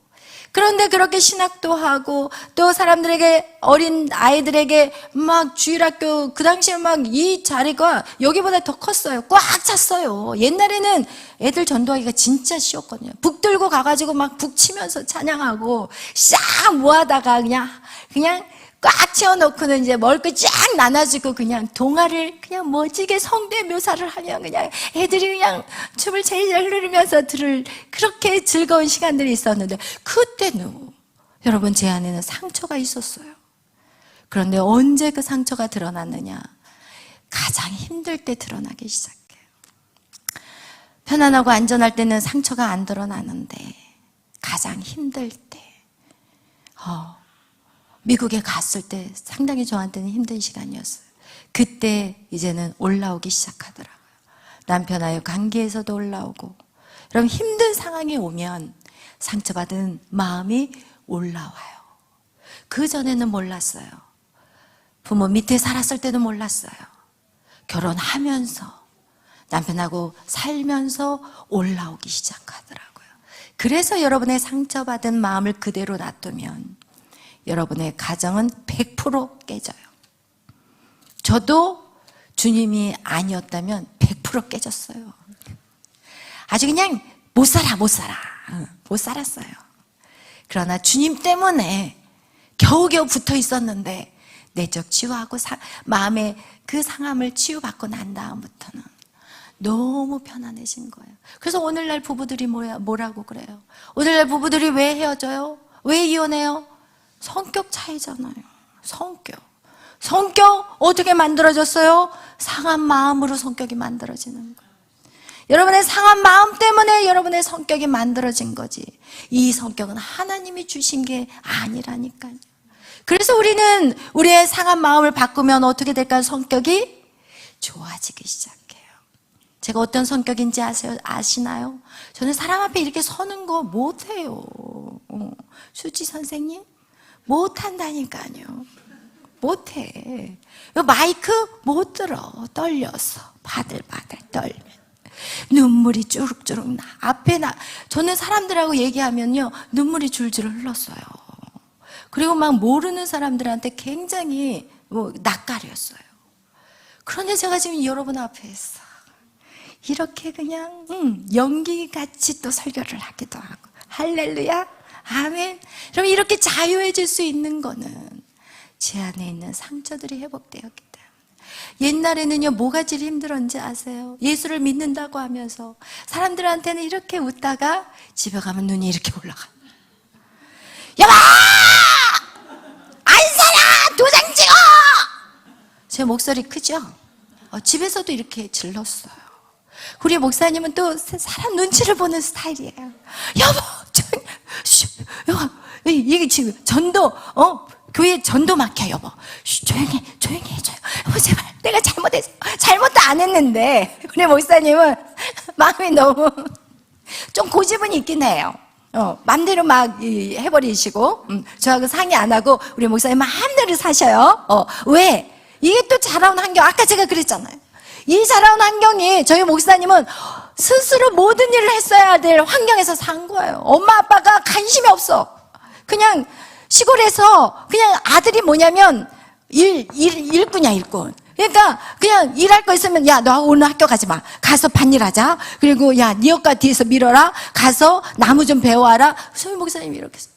그런데 그렇게 신학도 하고 또 사람들에게, 어린 아이들에게 막 주일학교, 그 당시에 막 이 자리가 여기보다 더 컸어요. 꽉 찼어요. 옛날에는 애들 전도하기가 진짜 쉬웠거든요. 북 들고 가가지고 막 북 치면서 찬양하고 싹 모아다가 그냥 꽉 채워놓고는 이제 먹을 거 쫙 나눠주고 그냥 동화를 그냥 멋지게 성대 묘사를 하면 그냥 애들이 그냥 춤을 제일 잘 흐르면서 들을 그렇게 즐거운 시간들이 있었는데, 그때는 여러분 제 안에는 상처가 있었어요. 그런데 언제 그 상처가 드러났느냐? 가장 힘들 때 드러나기 시작해요. 편안하고 안전할 때는 상처가 안 드러나는데 가장 힘들 때, 미국에 갔을 때 상당히 저한테는 힘든 시간이었어요. 그때 이제는 올라오기 시작하더라고요. 남편하고 관계에서도 올라오고. 여러분, 힘든 상황이 오면 상처받은 마음이 올라와요. 그전에는 몰랐어요. 부모 밑에 살았을 때도 몰랐어요. 결혼하면서 남편하고 살면서 올라오기 시작하더라고요. 그래서 여러분의 상처받은 마음을 그대로 놔두면 여러분의 가정은 100% 깨져요. 저도 주님이 아니었다면 100% 깨졌어요. 아주 그냥 못 살았어요. 그러나 주님 때문에 겨우겨우 붙어 있었는데 내적 치유하고 마음의 그 상함을 치유받고 난 다음부터는 너무 편안해진 거예요. 그래서 오늘날 부부들이 뭐라고 그래요? 오늘날 부부들이 왜 헤어져요? 왜 이혼해요? 성격 차이잖아요. 성격 어떻게 만들어졌어요? 상한 마음으로 성격이 만들어지는 거예요. 여러분의 상한 마음 때문에 여러분의 성격이 만들어진 거지, 이 성격은 하나님이 주신 게 아니라니까요. 그래서 우리는 우리의 상한 마음을 바꾸면 어떻게 될까요? 성격이 좋아지기 시작해요. 제가 어떤 성격인지 아시나요? 저는 사람 앞에 이렇게 서는 거 못해요. 수지 선생님? 못한다니까요. 못해. 마이크 못 들어. 떨려서 바들바들 떨면 눈물이 쭈룩쭈룩 나. 저는 사람들하고 얘기하면요 눈물이 줄줄 흘렀어요. 그리고 막 모르는 사람들한테 굉장히 낯가렸어요. 그런데 제가 지금 여러분 앞에서 이렇게 그냥 연기같이 또 설교를 하기도 하고, 할렐루야, 아멘. 그럼 이렇게 자유해질 수 있는 거는 제 안에 있는 상처들이 회복되었기 때문에. 옛날에는요 뭐가 제일 힘들었는지 아세요? 예수를 믿는다고 하면서 사람들한테는 이렇게 웃다가 집에 가면 눈이 이렇게 올라가. 여보! 안 살아! 도장 찍어! 제 목소리 크죠? 집에서도 이렇게 질렀어요. 우리 목사님은 또 사람 눈치를 보는 스타일이에요. 여보! 이게 지금 전도, 교회 전도 막혀, 여보. 조용히 해줘요. 여보, 제발. 내가 잘못도 안 했는데. 우리 목사님은 마음이 너무 좀 고집은 있긴 해요. 맘대로 막 해버리시고, 저하고 상의 안 하고 우리 목사님 마음대로 사셔요. 왜? 이게 또 자라온 환경, 아까 제가 그랬잖아요. 이 자라온 환경이, 저희 목사님은 스스로 모든 일을 했어야 될 환경에서 산 거예요. 엄마 아빠가 관심이 없어. 그냥 시골에서 그냥 아들이 뭐냐면 일꾼이야, 일꾼. 그러니까 그냥 일할 거 있으면 야, 너 오늘 학교 가지 마. 가서 밭일하자. 그리고 야, 네 역가 뒤에서 밀어라. 가서 나무 좀 배워와라. 소희 목사님이 이렇게 했어요.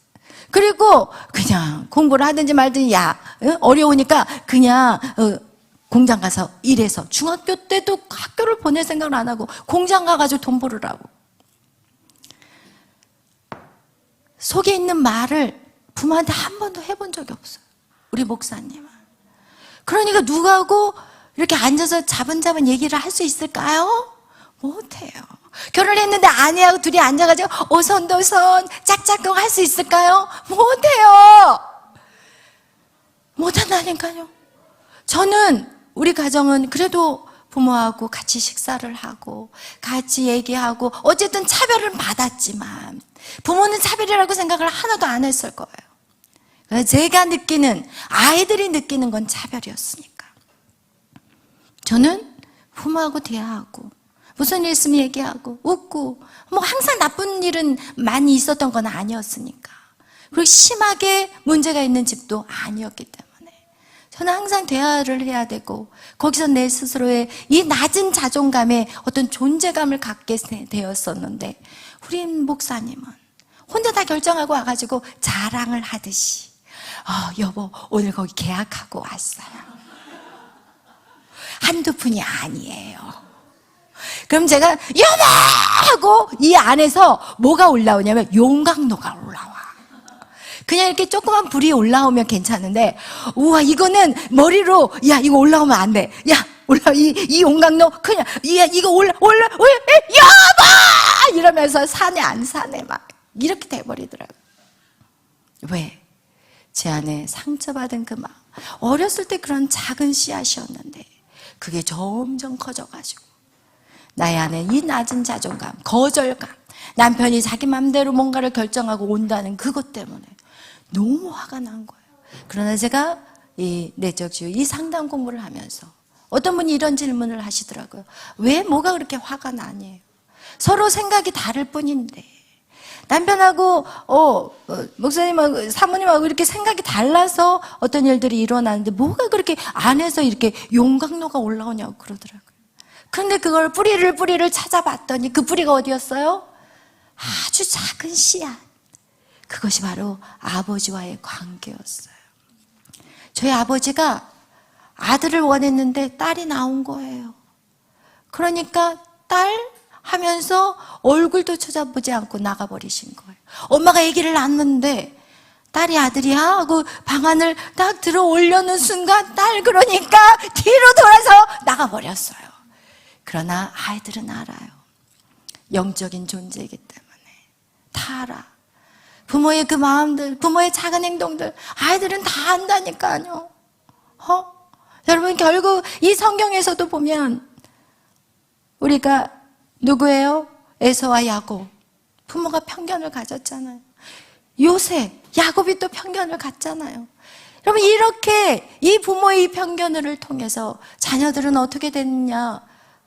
그리고 그냥 공부를 하든지 말든지 야, 어려우니까 그냥 공장 가서 일해서 중학교 때도 학교를 보낼 생각을 안 하고 공장 가가지고 돈 벌으라고. 속에 있는 말을 부모한테 한 번도 해본 적이 없어요. 우리 목사님은. 그러니까 누구하고 이렇게 앉아서 자분자분 얘기를 할 수 있을까요? 못해요. 결혼했는데 아내하고 둘이 앉아가지고 오손도손 짝짝꿍 할 수 있을까요? 못해요. 못한다니까요. 저는 우리 가정은 그래도 부모하고 같이 식사를 하고 같이 얘기하고 어쨌든 차별을 받았지만 부모는 차별이라고 생각을 하나도 안 했을 거예요. 제가 느끼는, 아이들이 느끼는 건 차별이었으니까. 저는 부모하고 대화하고 무슨 일 있으면 얘기하고 웃고 뭐 항상 나쁜 일은 많이 있었던 건 아니었으니까. 그리고 심하게 문제가 있는 집도 아니었기 때문에 저는 항상 대화를 해야 되고 거기서 내 스스로의 이 낮은 자존감에 어떤 존재감을 갖게 되었었는데 우리 목사님은 혼자 다 결정하고 와가지고 자랑을 하듯이 여보 오늘 거기 계약하고 왔어요. 한두 푼이 아니에요. 그럼 제가 여보 하고 이 안에서 뭐가 올라오냐면 용광로가 올라와. 그냥 이렇게 조그만 불이 올라오면 괜찮은데 우와 이거는 머리로 야 이거 올라오면 안 돼. 야 올라 이 용광로 그냥 이거 올라 여보 이러면서 사네 안 사네 막 이렇게 돼버리더라고요. 왜? 제 안에 상처받은 그 마음. 어렸을 때 그런 작은 씨앗이었는데 그게 점점 커져가지고 나의 안에 이 낮은 자존감, 거절감, 남편이 자기 맘대로 뭔가를 결정하고 온다는 그것 때문에 너무 화가 난 거예요. 그러나 제가 이 내적주의, 이 상담 공부를 하면서 어떤 분이 이런 질문을 하시더라고요. 왜 뭐가 그렇게 화가 나니에요? 서로 생각이 다를 뿐인데 남편하고 목사님하고 사모님하고 이렇게 생각이 달라서 어떤 일들이 일어나는데 뭐가 그렇게 안에서 이렇게 용광로가 올라오냐고 그러더라고요. 그런데 그걸 뿌리를 찾아봤더니 그 뿌리가 어디였어요? 아주 작은 씨앗. 그것이 바로 아버지와의 관계였어요. 저희 아버지가 아들을 원했는데 딸이 나온 거예요. 그러니까 딸 하면서 얼굴도 쳐다보지 않고 나가버리신 거예요. 엄마가 얘기를 낳는데 딸이 아들이야 하고 방안을 딱 들어 올려놓은 순간 딸 그러니까 뒤로 돌아서 나가버렸어요. 그러나 아이들은 알아요. 영적인 존재이기 때문에 다 알아. 부모의 그 마음들, 부모의 작은 행동들 아이들은 다 안다니까요. 여러분 결국 이 성경에서도 보면 우리가 누구예요? 에서와 야곱. 부모가 편견을 가졌잖아요. 요셉, 야곱이 또 편견을 갖잖아요. 여러분 이렇게 이 부모의 이 편견을 통해서 자녀들은 어떻게 됐느냐?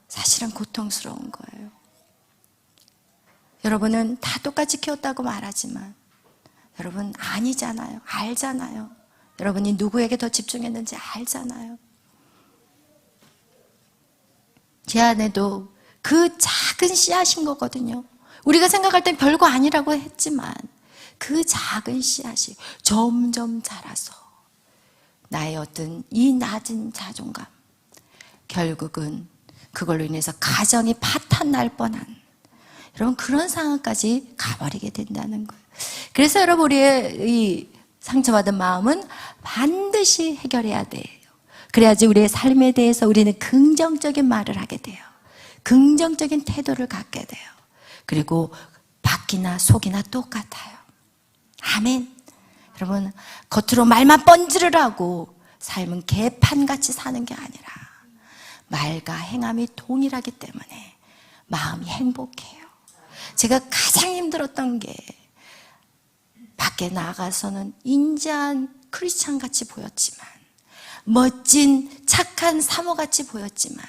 사실은 고통스러운 거예요. 여러분은 다 똑같이 키웠다고 말하지만 여러분 아니잖아요. 알잖아요. 여러분이 누구에게 더 집중했는지 알잖아요. 제 안에도 그 작은 씨앗인 거거든요. 우리가 생각할 땐 별거 아니라고 했지만 그 작은 씨앗이 점점 자라서 나의 어떤 이 낮은 자존감, 결국은 그걸로 인해서 가정이 파탄 날 뻔한 여러분 그런 상황까지 가버리게 된다는 거예요. 그래서 여러분 우리의 이 상처받은 마음은 반드시 해결해야 돼요. 그래야지 우리의 삶에 대해서 우리는 긍정적인 말을 하게 돼요. 긍정적인 태도를 갖게 돼요. 그리고 밖이나 속이나 똑같아요. 아멘. 여러분 겉으로 말만 번지르라고 삶은 개판같이 사는 게 아니라 말과 행함이 동일하기 때문에 마음이 행복해요. 제가 가장 힘들었던 게 밖에 나가서는 인자한 크리스찬같이 보였지만 멋진 착한 사모같이 보였지만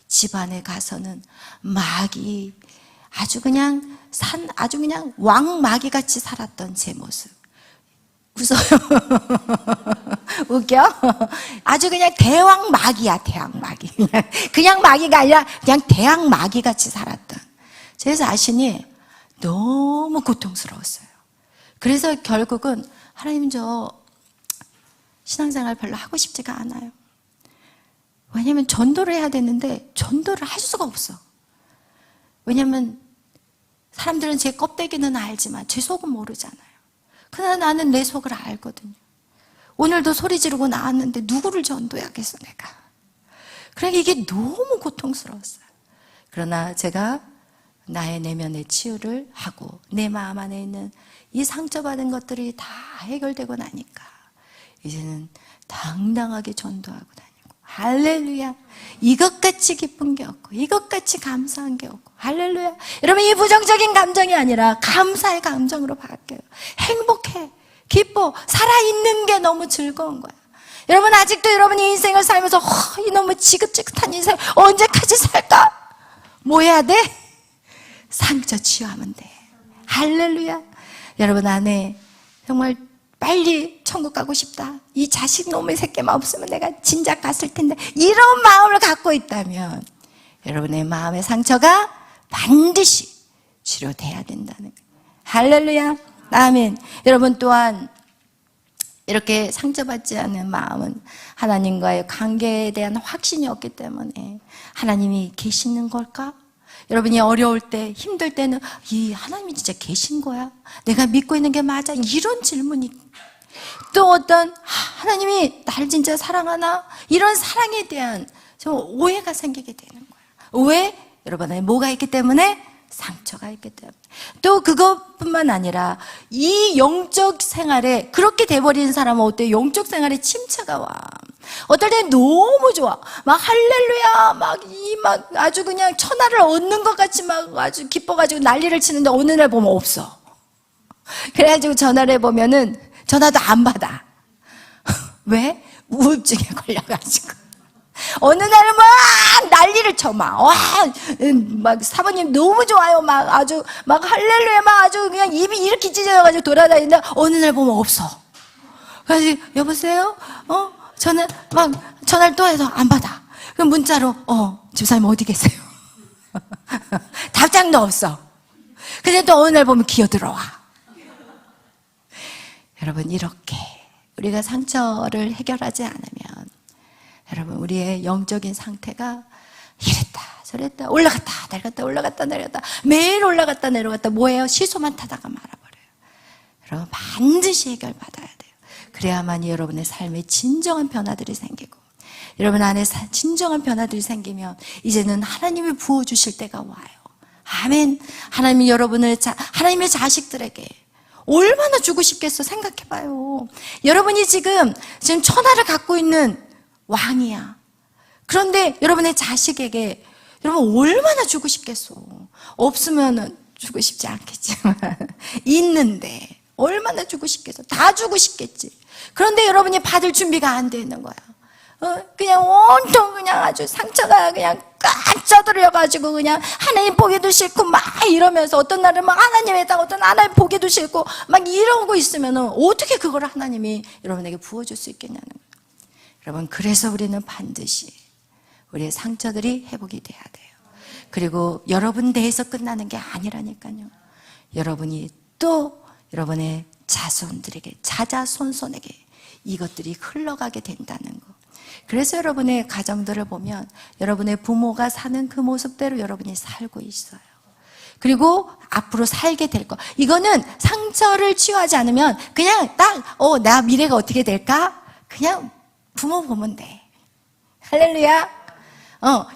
집안에 가서는 마귀 아주 그냥 왕마귀같이 살았던 제 모습. 웃어요. 웃겨? 아주 그냥 대왕 마귀야, 대왕 마귀. 그냥 마귀가 아니라 그냥 대왕 마귀 같이 살았던 제 자신이 너무 고통스러웠어요. 그래서 결국은 하나님, 저 신앙생활 별로 하고 싶지가 않아요. 왜냐면 전도를 해야 되는데 전도를 할 수가 없어. 왜냐면 사람들은 제 껍데기는 알지만 제 속은 모르잖아요. 그러나 나는 내 속을 알거든요. 오늘도 소리 지르고 나왔는데 누구를 전도해야겠어 내가. 그러니까 이게 너무 고통스러웠어요. 그러나 제가 나의 내면의 치유를 하고 내 마음 안에 있는 이 상처받은 것들이 다 해결되고 나니까 이제는 당당하게 전도하고 다니고, 할렐루야. 이것같이 기쁜 게 없고 이것같이 감사한 게 없고, 할렐루야. 여러분, 이 부정적인 감정이 아니라 감사의 감정으로 바뀌어요. 행복해, 기뻐, 살아있는 게 너무 즐거운 거야. 여러분, 아직도 여러분이 인생을 살면서 이 너무 지긋지긋한 인생 언제까지 살까? 뭐 해야 돼? 상처 치유하면 돼. 할렐루야. 여러분 안에 정말 빨리 천국 가고 싶다, 이 자식 놈의 새끼만 없으면 내가 진작 갔을 텐데, 이런 마음을 갖고 있다면 여러분의 마음의 상처가 반드시 치료돼야 된다는 거예요. 할렐루야. 아멘. 여러분 또한 이렇게 상처받지 않는 마음은 하나님과의 관계에 대한 확신이 없기 때문에 하나님이 계시는 걸까? 여러분이 어려울 때, 힘들 때는 이 하나님이 진짜 계신 거야? 내가 믿고 있는 게 맞아? 이런 질문이, 또 어떤 하나님이 나를 진짜 사랑하나? 이런 사랑에 대한 좀 오해가 생기게 되는 거야. 왜? 여러분 안에 뭐가 있기 때문에? 상처가 있기 때문에. 또 그것뿐만 아니라 이 영적 생활에 그렇게 돼버리는 사람은 어때요? 영적 생활에 침체가 와. 어떨 땐 너무 좋아. 막 할렐루야, 막 아주 그냥 천하를 얻는 것 같이 막 아주 기뻐가지고 난리를 치는데 어느 날 보면 없어. 그래가지고 전화를 해보면은 전화도 안 받아. 왜? 우울증에 걸려가지고. 어느 날은 막 난리를 쳐, 막 사모님 너무 좋아요, 막 아주 막 할렐루야, 막 아주 그냥 입이 이렇게 찢어져가지고 돌아다니는데 어느 날 보면 없어. 그래서 여보세요? 전화를 또 해서 안 받아. 그럼 문자로 집사님 어디 계세요? 답장도 없어. 근데 또 어느 날 보면 기어들어와. 여러분, 이렇게 우리가 상처를 해결하지 않으면 여러분, 우리의 영적인 상태가 이랬다 저랬다 올라갔다 내려갔다 올라갔다 내려갔다 매일 올라갔다 내려갔다, 뭐예요? 시소만 타다가 말아버려요. 여러분, 반드시 해결받아야 돼요. 그래야만이 여러분의 삶에 진정한 변화들이 생기고, 여러분 안에 진정한 변화들이 생기면 이제는 하나님이 부어주실 때가 와요. 아멘. 하나님이 여러분을 하나님의 자식들에게 얼마나 주고 싶겠어. 생각해봐요. 여러분이 지금 천하를 갖고 있는 왕이야. 그런데 여러분의 자식에게 여러분 얼마나 주고 싶겠어. 없으면 주고 싶지 않겠지만 있는데 얼마나 주고 싶겠어. 다 주고 싶겠지. 그런데 여러분이 받을 준비가 안 되는 거야. 그냥 온통 그냥 아주 상처가 그냥 꽉 쪄들어가지고 그냥 하나님 보기도 싫고 막 이러면서, 어떤 날은 막 하나님에다가 어떤 하나님 보기도 싫고 막 이러고 있으면 어떻게 그걸 하나님이 여러분에게 부어줄 수 있겠냐는 거예요. 여러분, 그래서 우리는 반드시 우리의 상처들이 회복이 돼야 돼요. 그리고 여러분 대해서 끝나는 게 아니라니까요. 여러분이 또 여러분의 자손들에게, 자자손손에게 이것들이 흘러가게 된다는 거. 그래서 여러분의 가정들을 보면 여러분의 부모가 사는 그 모습대로 여러분이 살고 있어요. 그리고 앞으로 살게 될 거. 이거는 상처를 치유하지 않으면 그냥 딱 나 미래가 어떻게 될까? 그냥 부모 보면 돼. 할렐루야.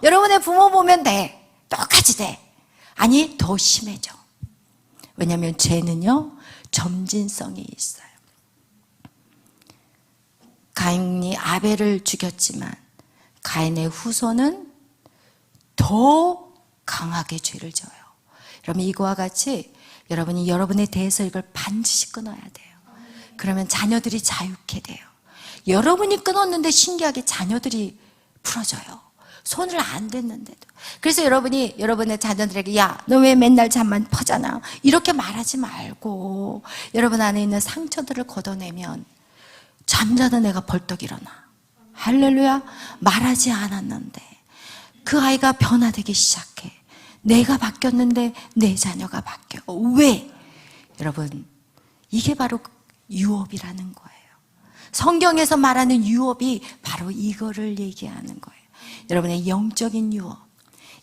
여러분의 부모 보면 돼. 똑같이 돼. 아니, 더 심해져. 왜냐하면 죄는요, 점진성이 있어요. 가인이 아벨을 죽였지만 가인의 후손은 더 강하게 죄를 져요. 여러분, 이거와 같이 여러분이 여러분에 대해서 이걸 반드시 끊어야 돼요. 그러면 자녀들이 자유케 돼요. 여러분이 끊었는데 신기하게 자녀들이 풀어져요. 손을 안 댔는데도. 그래서 여러분이 여러분의 자녀들에게 야, 너 왜 맨날 잠만 퍼잖아, 이렇게 말하지 말고 여러분 안에 있는 상처들을 걷어내면 잠자던 애가 벌떡 일어나. 할렐루야. 말하지 않았는데 그 아이가 변화되기 시작해. 내가 바뀌었는데 내 자녀가 바뀌어. 왜? 여러분, 이게 바로 유업이라는 거예요. 성경에서 말하는 유업이 바로 이거를 얘기하는 거예요. 여러분의 영적인 유업.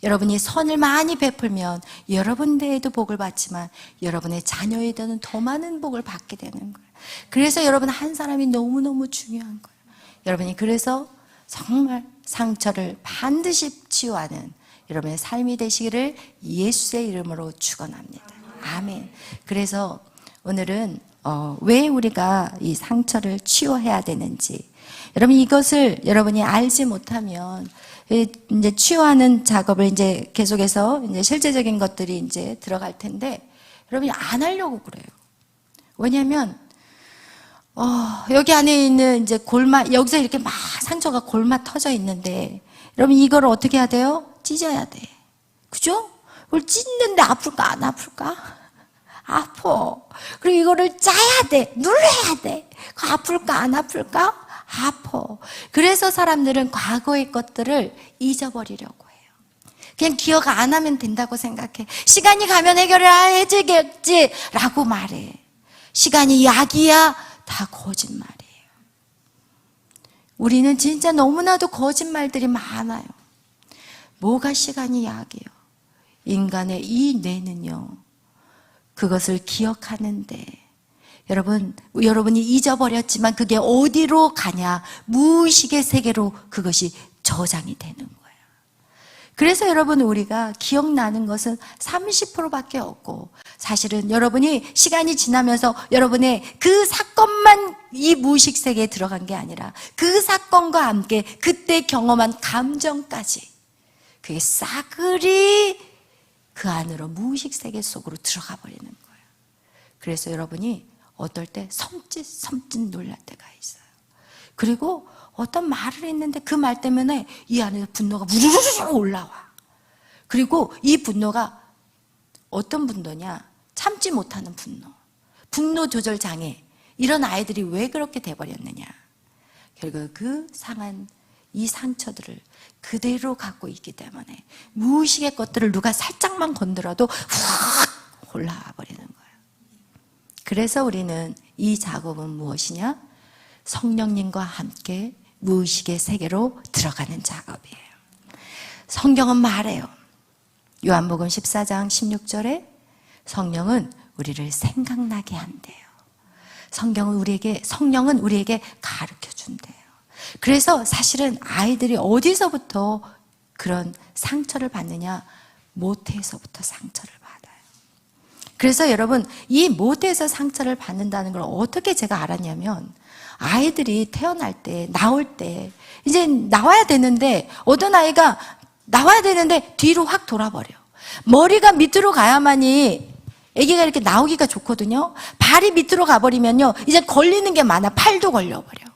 여러분이 선을 많이 베풀면 여러분 대에도 복을 받지만 여러분의 자녀에 대한 더 많은 복을 받게 되는 거예요. 그래서 여러분 한 사람이 너무너무 중요한 거예요. 여러분이 그래서 정말 상처를 반드시 치유하는 여러분의 삶이 되시기를 예수의 이름으로 축원합니다. 아멘. 그래서 오늘은 왜 우리가 이 상처를 치유해야 되는지, 여러분 이것을 여러분이 알지 못하면 이제 치유하는 작업을 이제 계속해서 이제 실제적인 것들이 이제 들어갈 텐데 여러분이 안 하려고 그래요. 왜냐하면 여기 안에 있는 이제 골마, 여기서 이렇게 막 상처가 골마 터져 있는데 여러분 이걸 어떻게 해야 돼요? 찢어야 돼. 그죠? 이걸 찢는데 아플까 안 아플까? 아파. 그리고 이거를 짜야 돼. 눌러야 돼. 아플까 안 아플까? 아파. 그래서 사람들은 과거의 것들을 잊어버리려고 해요. 그냥 기억 안 하면 된다고 생각해. 시간이 가면 해결해지겠지 라고 말해. 시간이 약이야? 다 거짓말이에요. 우리는 진짜 너무나도 거짓말들이 많아요. 뭐가 시간이 약이에요? 인간의 이 뇌는요, 그것을 기억하는데 여러분이 잊어버렸지만 그게 어디로 가냐? 무의식의 세계로 그것이 저장이 되는 거예요. 그래서 여러분 우리가 기억나는 것은 30%밖에 없고 사실은 여러분이 시간이 지나면서 여러분의 그 사건만 이 무의식 세계에 들어간 게 아니라 그 사건과 함께 그때 경험한 감정까지 그게 싸그리 그 안으로 무의식 세계 속으로 들어가 버리는 거예요. 그래서 여러분이 어떨 때 섬찟 놀랄 때가 있어요. 그리고 어떤 말을 했는데 그 말 때문에 이 안에서 분노가 우르르르 올라와. 그리고 이 분노가 어떤 분노냐? 참지 못하는 분노. 분노 조절 장애. 이런 아이들이 왜 그렇게 돼버렸느냐? 결국 그 상한 이 상처들을 그대로 갖고 있기 때문에 무의식의 것들을 누가 살짝만 건드려도 확 올라와 버리는 거예요. 그래서 우리는 이 작업은 무엇이냐? 성령님과 함께 무의식의 세계로 들어가는 작업이에요. 성경은 말해요. 요한복음 14장 16절에 성령은 우리를 생각나게 한대요. 성령은 우리에게 가르쳐 준대요. 그래서 사실은 아이들이 어디서부터 그런 상처를 받느냐? 모태에서부터 상처를 받아요. 그래서 여러분 이 모태에서 상처를 받는다는 걸 어떻게 제가 알았냐면 아이들이 태어날 때 나올 때 이제 나와야 되는데 어떤 아이가 나와야 되는데 뒤로 확 돌아버려. 머리가 밑으로 가야만이 아기가 이렇게 나오기가 좋거든요. 발이 밑으로 가버리면요 이제 걸리는 게 많아. 팔도 걸려버려.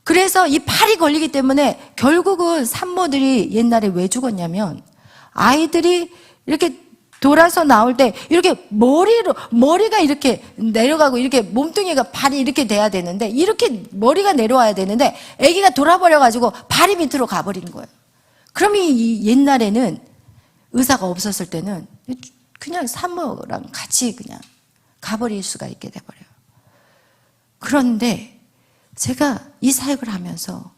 그래서 이 팔이 걸리기 때문에 결국은 산모들이 옛날에 왜 죽었냐면 아이들이 이렇게 돌아서 나올 때 이렇게 머리가 이렇게 내려가고 이렇게 몸뚱이가 발이 이렇게 돼야 되는데 이렇게 머리가 내려와야 되는데 아기가 돌아버려가지고 발이 밑으로 가버린 거예요. 그럼 이 옛날에는 의사가 없었을 때는 그냥 산모랑 같이 그냥 가버릴 수가 있게 돼버려요. 그런데 제가 이 사역을 하면서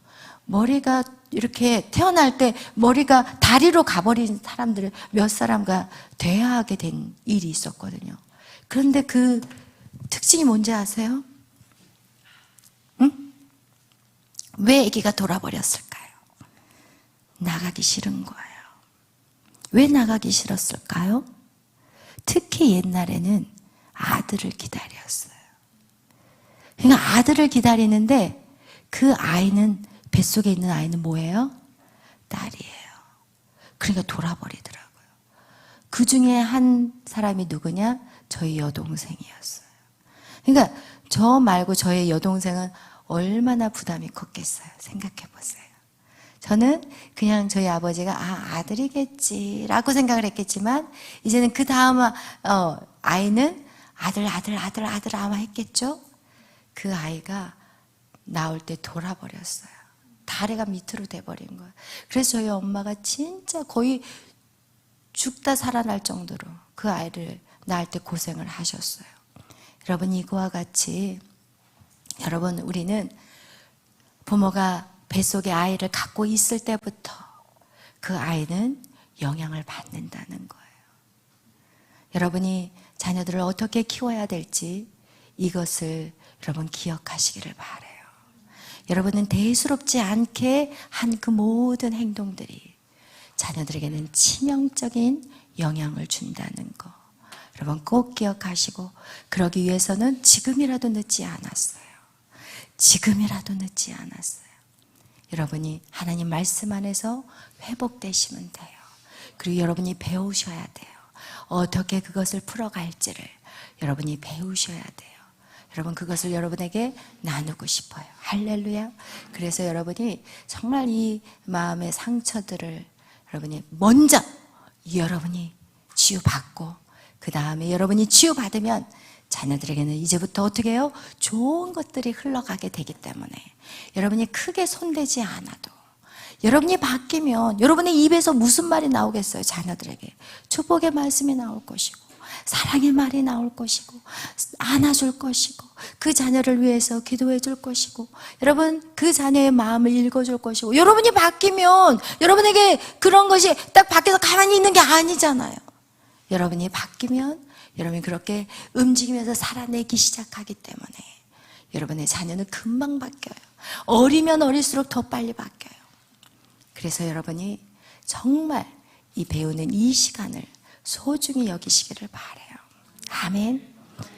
머리가 이렇게 태어날 때 머리가 다리로 가버린 사람들을 몇 사람과 대화하게 된 일이 있었거든요. 그런데 그 특징이 뭔지 아세요? 응? 왜 아기가 돌아버렸을까요? 나가기 싫은 거예요. 왜 나가기 싫었을까요? 특히 옛날에는 아들을 기다렸어요. 그러니까 아들을 기다리는데 그 아이는 뱃속에 있는 아이는 뭐예요? 딸이에요. 그러니까 돌아버리더라고요. 그 중에 한 사람이 누구냐? 저희 여동생이었어요. 그러니까 저 말고 저의 여동생은 얼마나 부담이 컸겠어요. 생각해 보세요. 저는 그냥 저희 아버지가 아들이겠지라고 생각을 했겠지만 이제는 그 다음 아이는 아들 아마 했겠죠. 그 아이가 나올 때 돌아버렸어요. 다리가 밑으로 돼버린 거예요. 그래서 저희 엄마가 진짜 거의 죽다 살아날 정도로 그 아이를 낳을 때 고생을 하셨어요. 여러분, 이거와 같이 여러분, 우리는 부모가 뱃속에 아이를 갖고 있을 때부터 그 아이는 영향을 받는다는 거예요. 여러분이 자녀들을 어떻게 키워야 될지 이것을 여러분 기억하시기를 바라요. 여러분은 대수롭지 않게 한 그 모든 행동들이 자녀들에게는 치명적인 영향을 준다는 거 여러분 꼭 기억하시고, 그러기 위해서는 지금이라도 늦지 않았어요. 지금이라도 늦지 않았어요. 여러분이 하나님 말씀 안에서 회복되시면 돼요. 그리고 여러분이 배우셔야 돼요. 어떻게 그것을 풀어갈지를 여러분이 배우셔야 돼요. 여러분, 그것을 여러분에게 나누고 싶어요. 할렐루야. 그래서 여러분이 정말 이 마음의 상처들을 여러분이 먼저 여러분이 치유받고, 그 다음에 여러분이 치유받으면 자녀들에게는 이제부터 어떻게 해요? 좋은 것들이 흘러가게 되기 때문에 여러분이 크게 손대지 않아도, 여러분이 바뀌면 여러분의 입에서 무슨 말이 나오겠어요? 자녀들에게 축복의 말씀이 나올 것이고, 사랑의 말이 나올 것이고, 안아줄 것이고, 그 자녀를 위해서 기도해 줄 것이고, 여러분 그 자녀의 마음을 읽어줄 것이고, 여러분이 바뀌면 여러분에게 그런 것이 딱 밖에서 가만히 있는 게 아니잖아요. 여러분이 바뀌면 여러분이 그렇게 움직이면서 살아내기 시작하기 때문에 여러분의 자녀는 금방 바뀌어요. 어리면 어릴수록 더 빨리 바뀌어요. 그래서 여러분이 정말 이 배우는 이 시간을 소중히 여기시기를 바라요. 아멘.